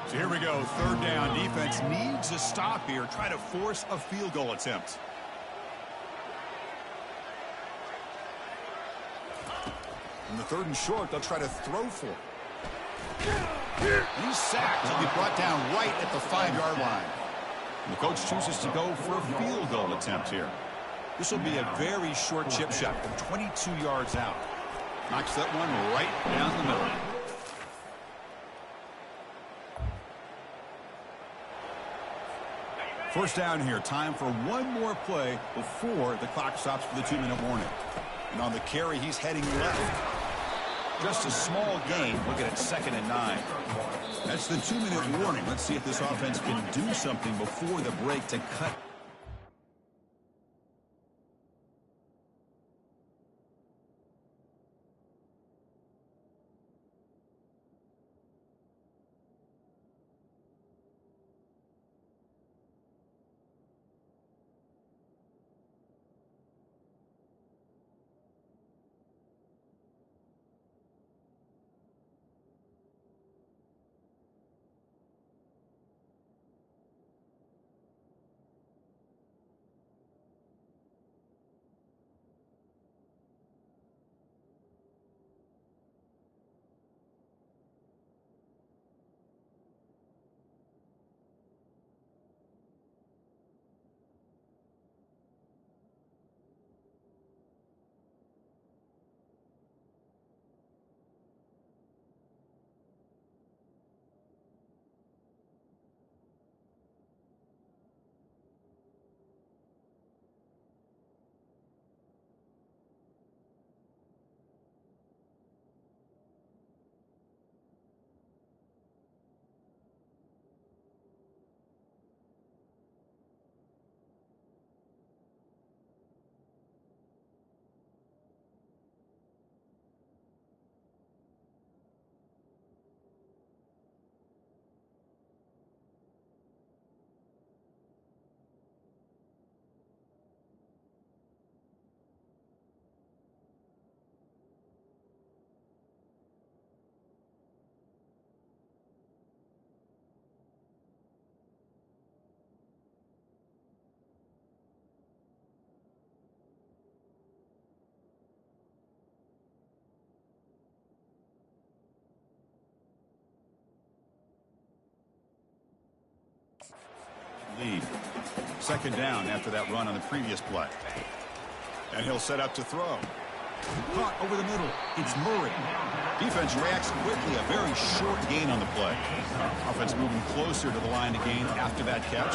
So here we go, third down. Defense needs a stop here, try to force a field goal attempt. In the third and short, they'll try to throw for it. He's sacked. He'll be brought down right at the 5-yard line. And the coach chooses to go for a field goal attempt here. This will be a very short chip shot from 22 yards out. Knocks that one right down the middle. First down here. Time for one more play before the clock stops for the 2-minute warning. And on the carry, he's heading left. Just a small gain. Looking at 2nd and 9. That's the 2-minute warning. Let's see if this offense can do something before the break to cut. Lead. Second down after that run on the previous play. And he'll set up to throw. Caught over the middle. It's Murray. Defense reacts quickly. A very short gain on the play. Offense moving closer to the line of gain after that catch.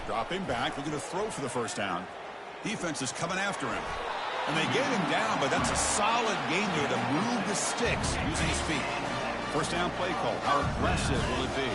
Dropping back, looking to throw for the first down. Defense is coming after him. And they get him down, but that's a solid gain there to move the sticks using his feet. First down play call. How aggressive will it be?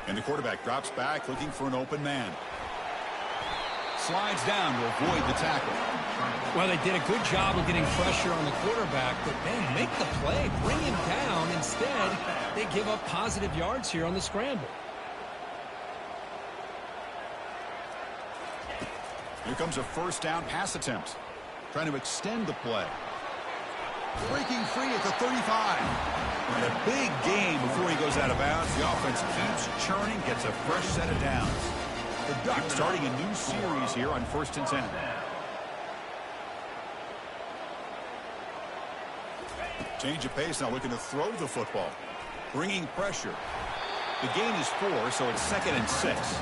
And the quarterback drops back looking for an open man. Slides down to avoid the tackle. Well, they did a good job of getting pressure on the quarterback, but man, make the play, bring him down. Instead, they give up positive yards here on the scramble. Here comes a first down pass attempt. Trying to extend the play. Breaking free at the 35. And a big gain before he goes out of bounds. The offense keeps churning, gets a fresh set of downs. The Ducks starting a new series here on 1st and 10. Change of pace, now looking to throw the football. Bringing pressure. The gain is 4, so it's 2nd and 6.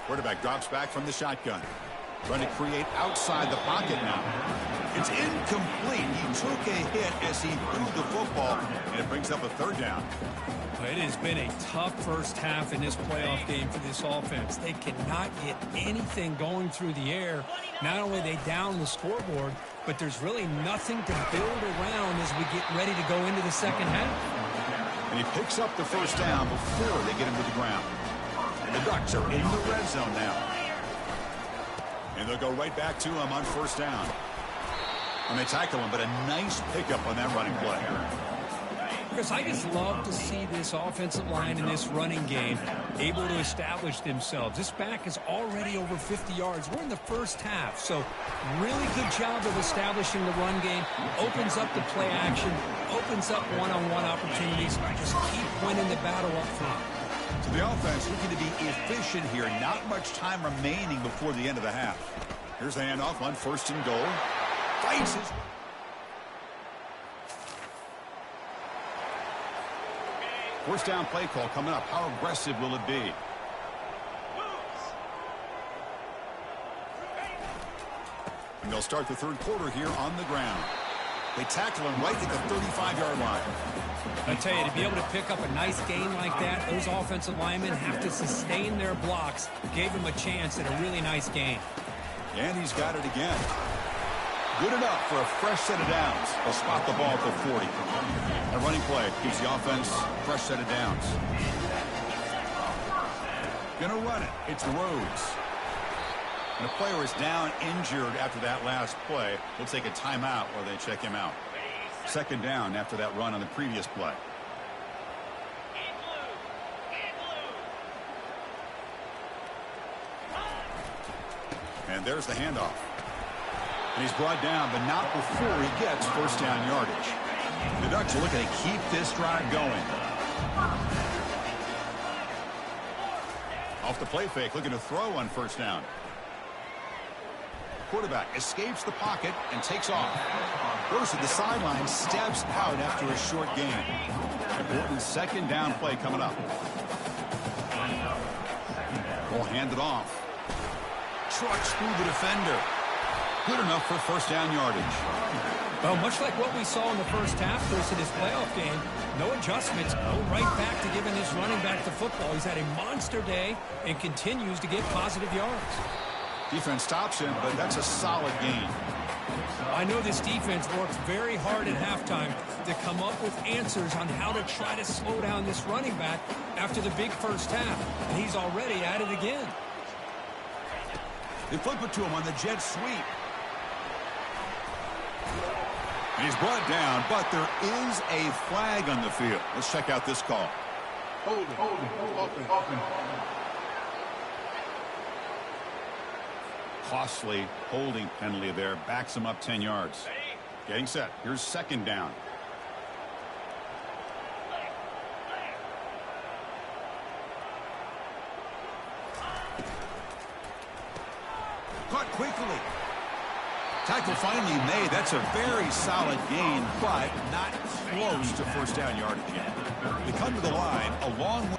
Quarterback drops back from the shotgun. Trying to create outside the pocket now. It's incomplete. He took a hit as he threw the football, and it brings up a 3rd down. It has been a tough first half in this playoff game for this offense. They cannot get anything going through the air. Not only they down the scoreboard, but there's really nothing to build around as we get ready to go into the second half. And he picks up the first down before they get him to the ground. And the Ducks are in the red zone now. And they'll go right back to him on first down. And they tackle him, but a nice pickup on that running play. Because I just love to see this offensive line in this running game able to establish themselves. This back is already over 50 yards. We're in the first half, so really good job of establishing the run game. Opens up the play action, opens up one-on-one opportunities. Just keep winning the battle up front. So the offense looking to be efficient here. Not much time remaining before the end of the half. Here's the handoff on 1st and goal. Fights his... First down play call coming up. How aggressive will it be? And they'll start the 3rd quarter here on the ground. They tackle him right at the 35-yard line. I tell you, to be able to pick up a nice gain like that, those offensive linemen have to sustain their blocks. Gave him a chance at a really nice gain. And he's got it again. Good enough for a fresh set of downs. They'll spot the ball at the 40. A running play gives the offense a fresh set of downs. Gonna run it. It's Rhodes. And a player is down injured after that last play. We'll take a timeout while they check him out. 2nd down after that run on the previous play. And there's the handoff. And he's brought down, but not before he gets first down yardage. The Ducks are looking to keep this drive going. Off the play fake, looking to throw on first down. Quarterback escapes the pocket and takes off. Goes to the sideline, steps out after a short gain. Important 2nd down play coming up. Will hand it off. Trucks through the defender. Good enough for first down yardage. Well, much like what we saw in the first half versus this playoff game, no adjustments, go right back to giving his running back the football. He's had a monster day and continues to get positive yards. Defense stops him, but that's a solid gain. I know this defense works very hard at halftime to come up with answers on how to try to slow down this running back after the big first half. And he's already at it again. They flip it to him on the jet sweep. And he's brought down, but there is a flag on the field. Let's check out this call. Hold it. Open. Costly holding penalty there. Backs him up 10 yards. Getting set. Here's 2nd down. Caught quickly. Tackle finally made. That's a very solid gain, but not close to first down yardage yet. They come to the line a long way.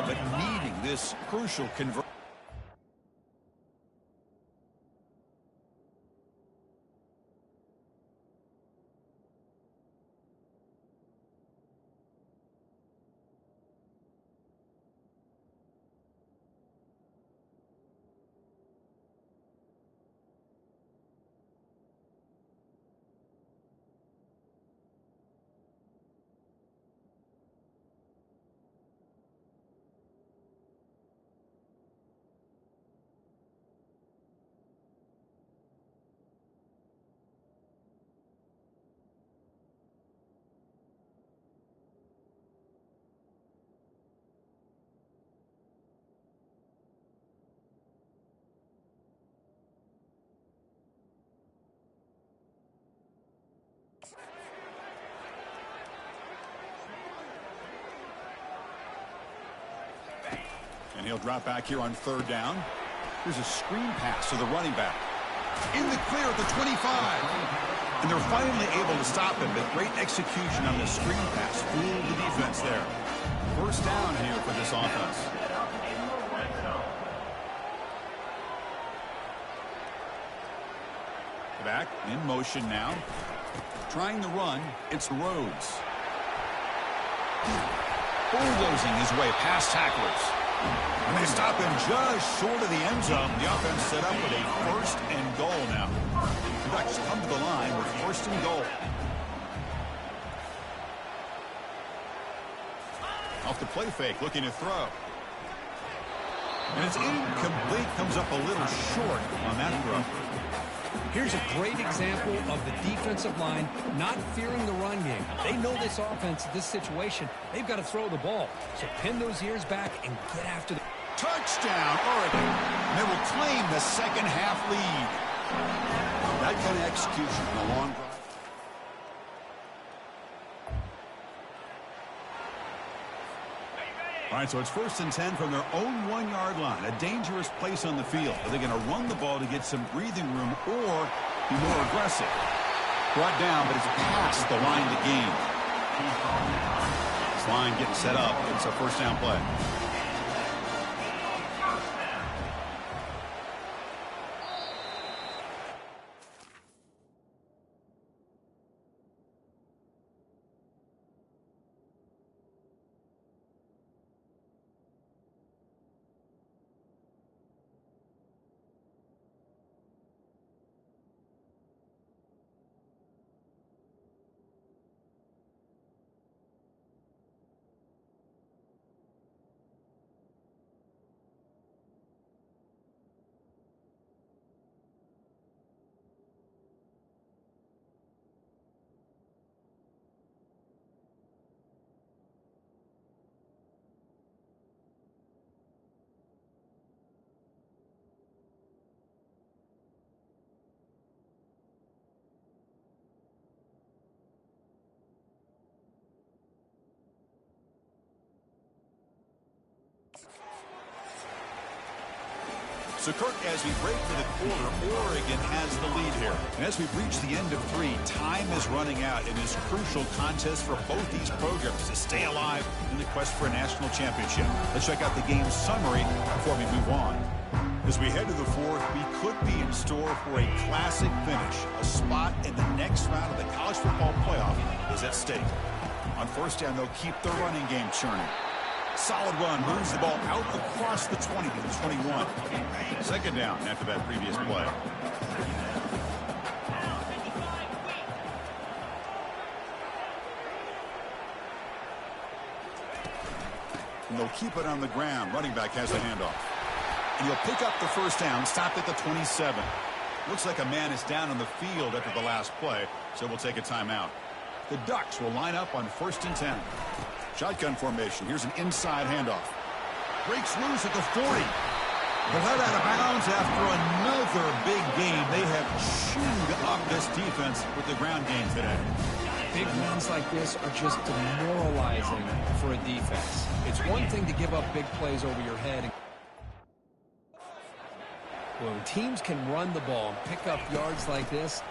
have, but needing this crucial conversion. And he'll drop back here on third down. Here's a screen pass to the running back. In the clear at the 25. And they're finally able to stop him, but great execution on the screen pass. Fooled the defense there. First down here for this offense. Back in motion now. Trying to run. It's Rhodes. Bulldozing his way past tacklers. And they stop him just short of the end zone. The offense set up with a first and goal now. The Ducks come to the line with first and goal. Off the play fake, looking to throw. And it's incomplete, comes up a little short on that throw. Here's a great example of the defensive line not fearing the run game. They know this offense, this situation, they've got to throw the ball. So pin those ears back and get after the... Touchdown, Oregon. And they will claim the second half lead. That kind of execution on a long drive. All right, so it's first and 10 from their own 1-yard line. A dangerous place on the field. Are they going to run the ball to get some breathing room or be more aggressive? Brought down, but it's past the line to gain. This line getting set up. It's a first down play. So, Kirk, as we break to the quarter, Oregon has the lead here. And as we've reached the end of 3, time is running out in this crucial contest for both these programs to stay alive in the quest for a national championship. Let's check out the game summary before we move on. As we head to the 4th, we could be in store for a classic finish. A spot in the next round of the college football playoff is at stake. On first down, they'll keep the running game churning. Solid run, moves the ball out across the 20 to the 21. Second down after that previous play. And they'll keep it on the ground. Running back has the handoff. And he'll pick up the first down, stop at the 27. Looks like a man is down on the field after the last play, so we'll take a timeout. The Ducks will line up on first and 10. Shotgun formation. Here's an inside handoff. Breaks loose at the 40. But let out of bounds after another big game. They have chewed up this defense with the ground game today. Big wins like this are just demoralizing for a defense. It's one thing to give up big plays over your head. When teams can run the ball and pick up yards like this,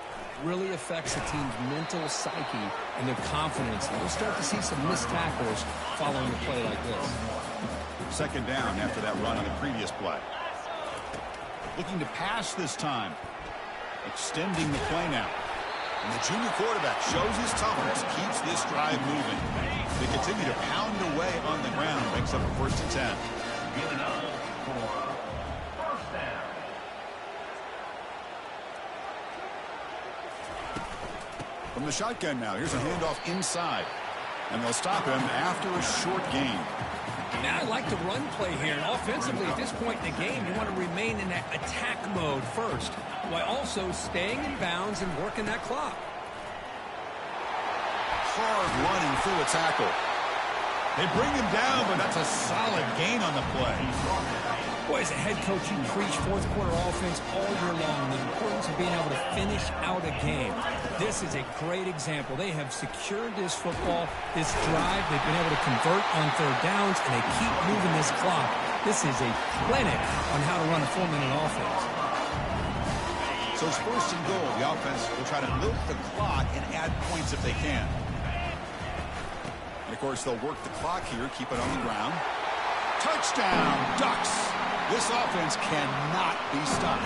really affects a team's mental psyche and their confidence. And we'll start to see some missed tackles following a play like this. Second down after that run on the previous play. Looking to pass this time. Extending the play now. And the junior quarterback shows his toughness, keeps this drive moving. They continue to pound away on the ground, makes up a 1st and 10. From the shotgun now, here's a handoff inside. And they'll stop him after a short gain. Now I like the run play here. And offensively, at this point in the game, you want to remain in that attack mode first, while also staying in bounds and working that clock. Hard running through a tackle. They bring him down, but that's a solid gain on the play. Boy, as a head coach, you preach fourth quarter offense all year long. The importance of being able to finish out a game. This is a great example. They have secured this football, this drive. They've been able to convert on third downs, and they keep moving this clock. This is a clinic on how to run a 4-minute offense. So it's 1st and goal. The offense will try to milk the clock and add points if they can. And, of course, they'll work the clock here, keep it on the ground. Touchdown, Ducks. This offense cannot be stopped.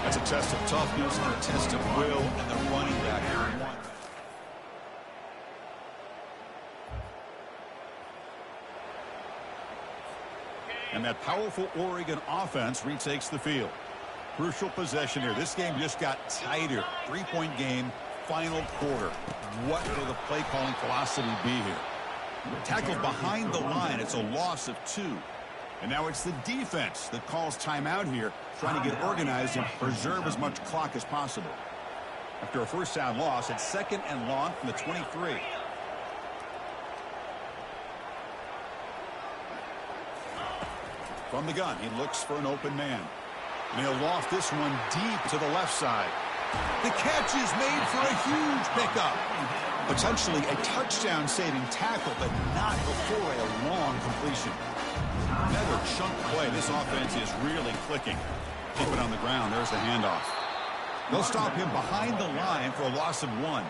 That's a test of toughness and a test of will, and the running back won. And that powerful Oregon offense retakes the field. Crucial possession here. This game just got tighter. 3-point game, final quarter. What will the play calling philosophy be here? Tackled behind the line. It's a loss of 2. And now it's the defense that calls timeout here, trying to get organized and preserve as much clock as possible. After a 1st down loss, it's 2nd and long from the 23. From the gun, he looks for an open man. And he'll loft this one deep to the left side. The catch is made for a huge pickup. Potentially a touchdown-saving tackle, but not before a long completion. Another chunk play. This offense is really clicking. Keep it on the ground. There's the handoff. They'll stop him behind the line for a loss of 1.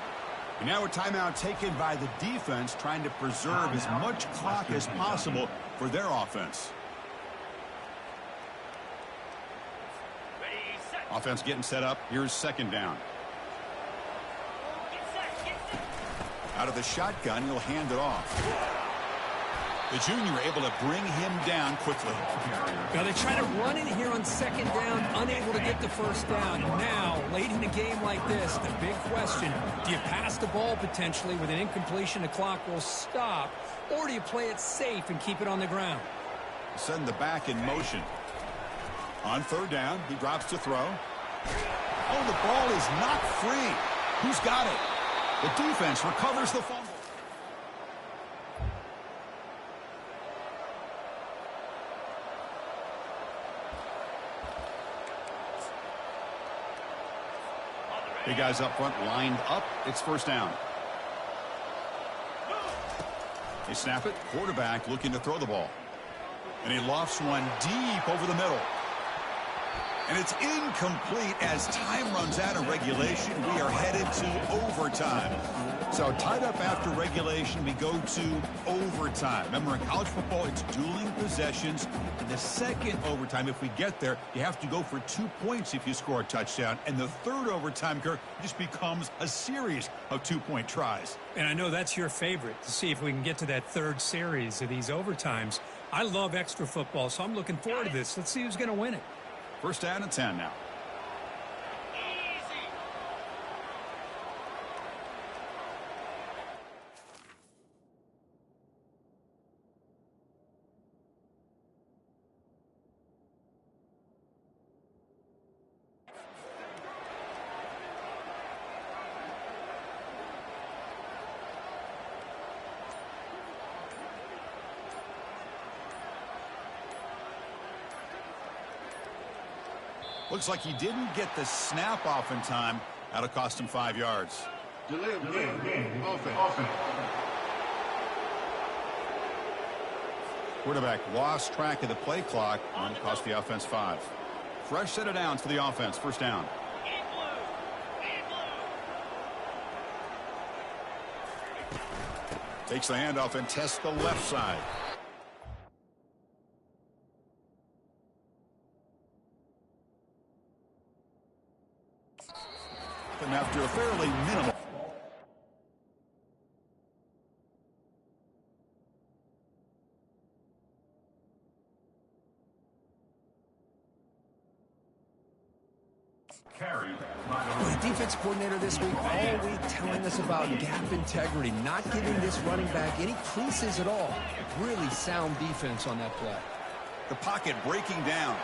And now a timeout taken by the defense, trying to preserve as much clock as possible for their offense. Offense getting set up. Here's 2nd down. Out of the shotgun, he'll hand it off. The junior able to bring him down quickly. Now they try to run in here on 2nd down, unable to get the 1st down. And now, late in a game like this, the big question, do you pass the ball potentially with an incompletion, the clock will stop, or do you play it safe and keep it on the ground? Send the back in motion. On 3rd down, he drops to throw. Oh, the ball is not free. Who's got it? The defense recovers the fumble. Big guys up front lined up. It's 1st down. They snap it. Quarterback looking to throw the ball. And he lofts one deep over the middle. And it's incomplete as time runs out of regulation. We are headed to overtime. So tied up after regulation, we go to overtime. Remember, in college football, it's dueling possessions. In the 2nd overtime, if we get there, you have to go for 2 points if you score a touchdown. And the 3rd overtime, Kirk, just becomes a series of 2-point tries. And I know that's your favorite, to see if we can get to that 3rd series of these overtimes. I love extra football, so I'm looking forward to this. Let's see who's going to win it. 1st down and 10 now. Looks like he didn't get the snap off in time. That'll cost him 5 yards. Delay of game. Offense. Quarterback lost track of the play clock and cost the offense 5. Fresh set of downs for the offense. 1st down. Takes the handoff and tests the left side. him after a fairly minimal. The defense coordinator this week all week telling us about gap integrity, not giving this running back any creases at all. Really sound defense on that play. The pocket breaking down.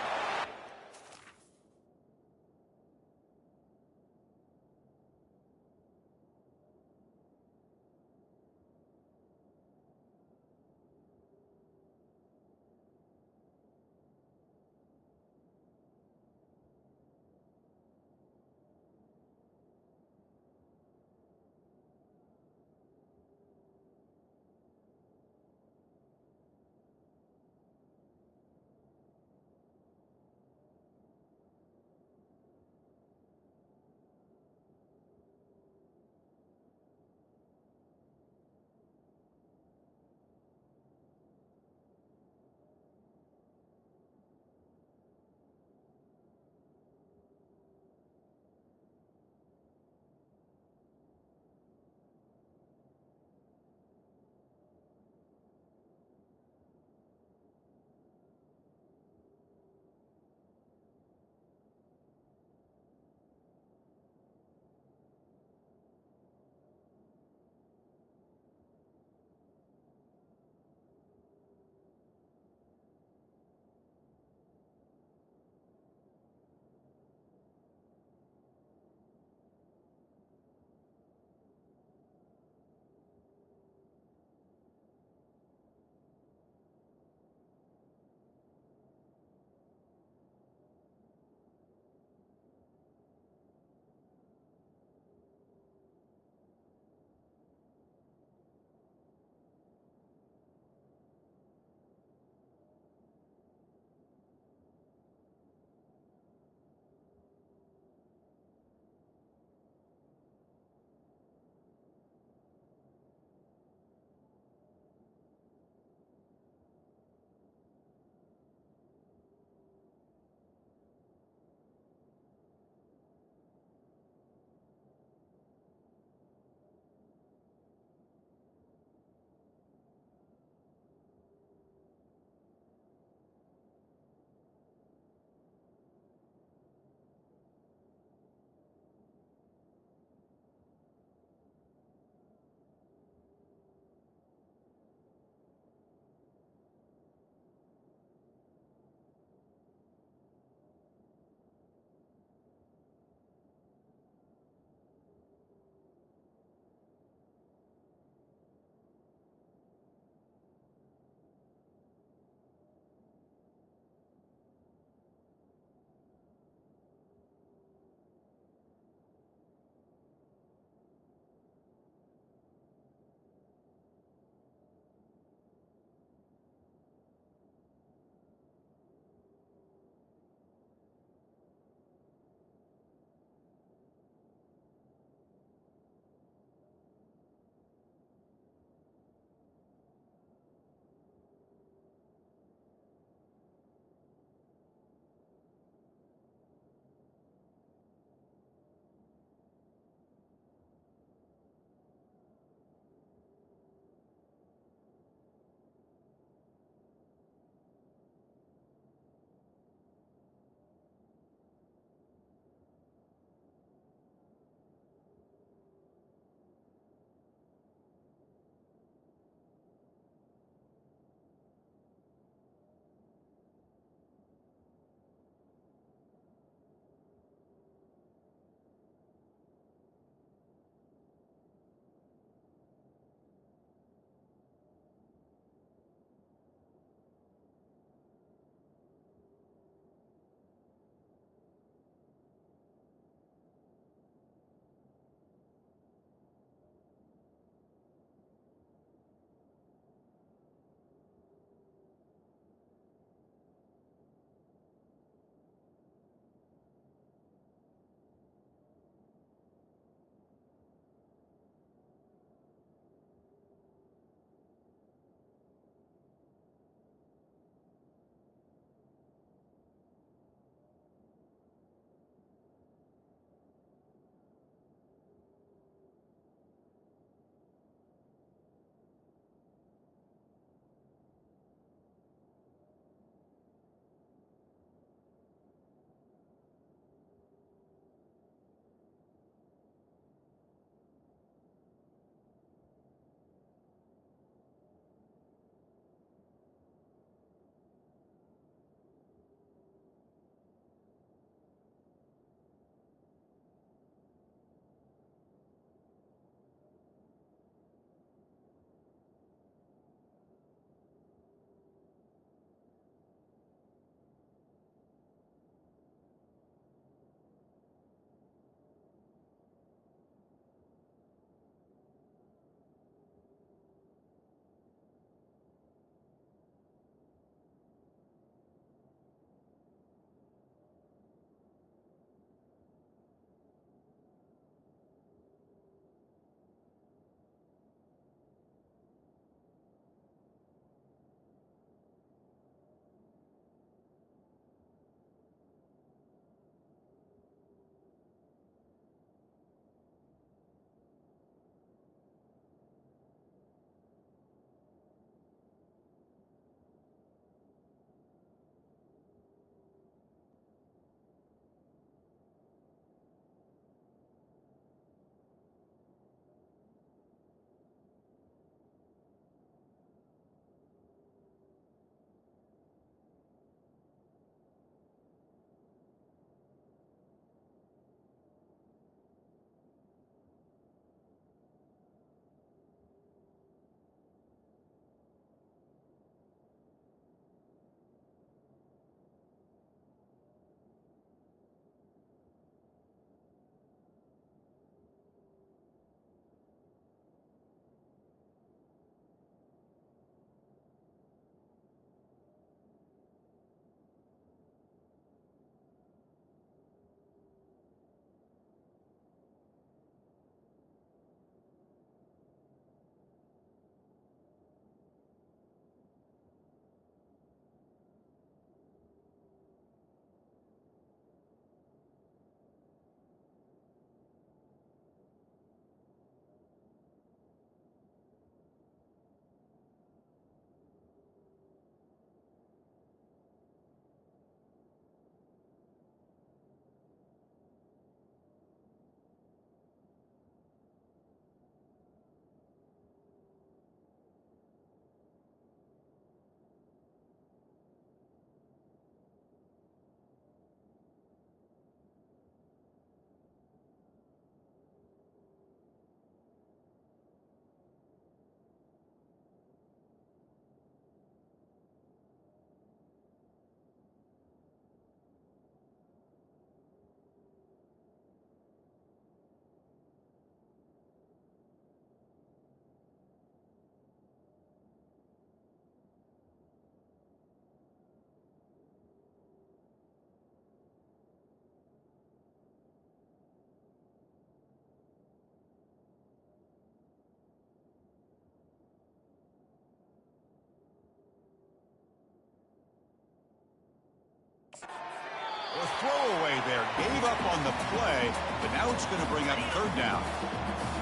throwaway there. Gave up on the play, but now it's going to bring up third down.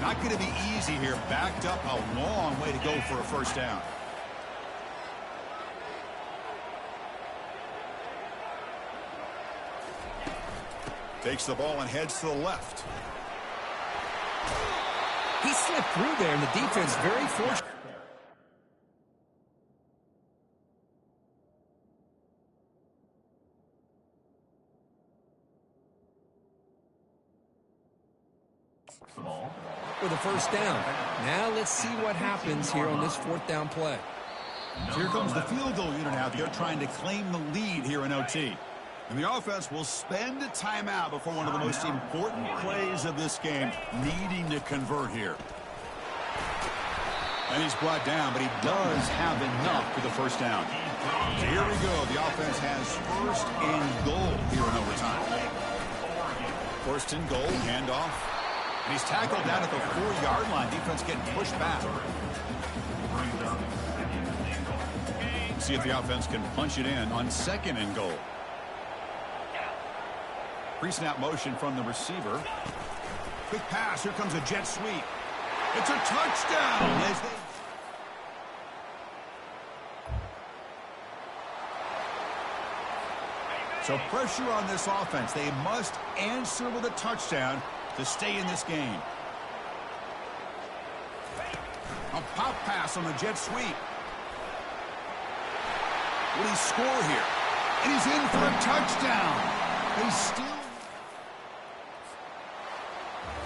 Not going to be easy here. Backed up a long way to go for a first down. Takes the ball and heads to the left. He slipped through there, and the defense very fortunate. For the first down. Now let's see what happens here on this fourth down play. So here comes the field goal unit out there trying to claim the lead here in OT. And the offense will spend a timeout before one of the most important plays of this game, needing to convert here. And he's brought down, but he does have enough for the first down. So here we go. The offense has first and goal here in overtime. First and goal, handoff. And he's tackled down at the 4-yard line. Defense getting pushed back. See if the offense can punch it in on second and goal. Pre-snap motion from the receiver. Quick pass. Here comes a jet sweep. It's a touchdown. So pressure on this offense. They must answer with a touchdown to stay in this game. A pop pass on the jet sweep. Will he score here? And he's in for a touchdown. They still...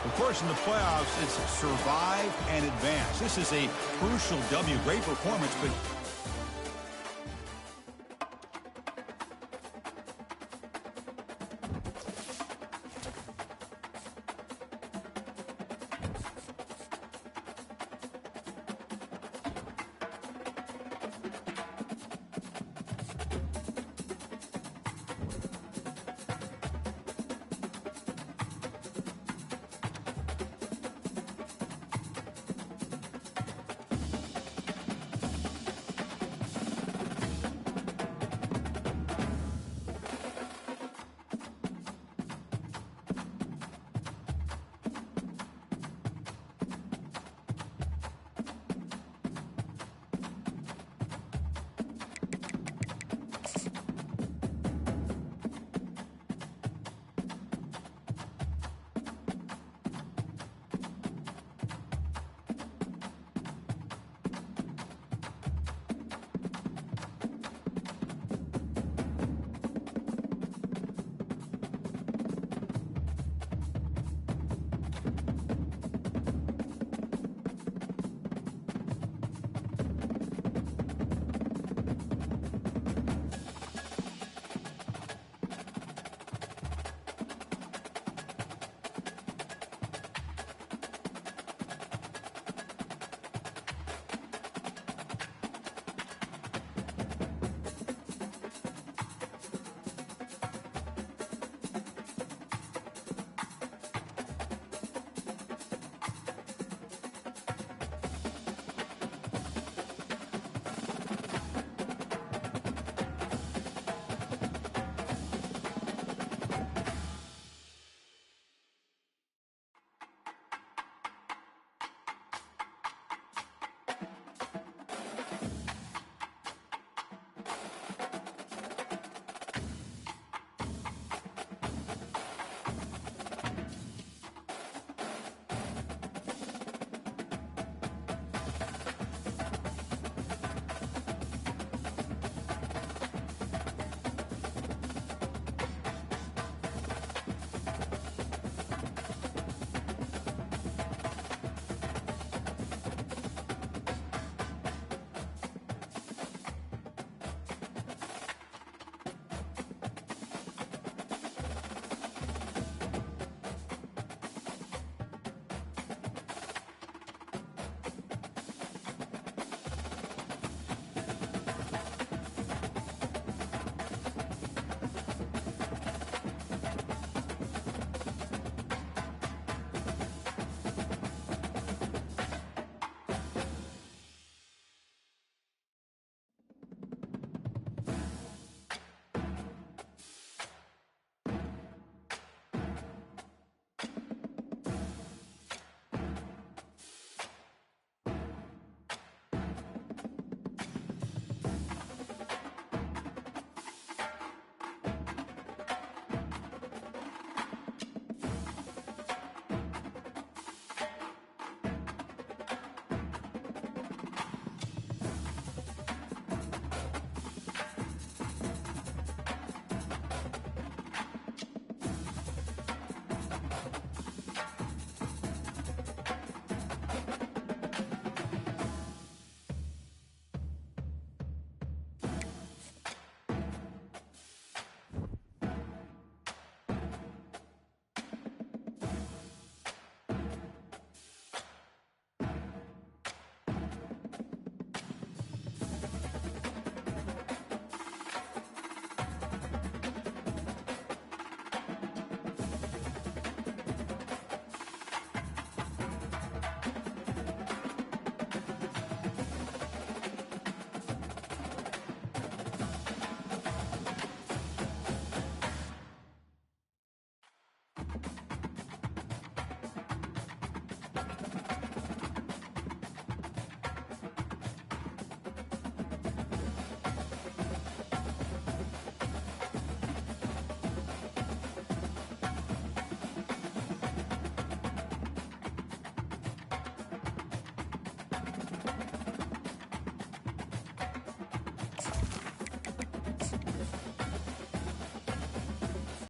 Of course, in the playoffs, it's survive and advance. This is a crucial W. Great performance, but...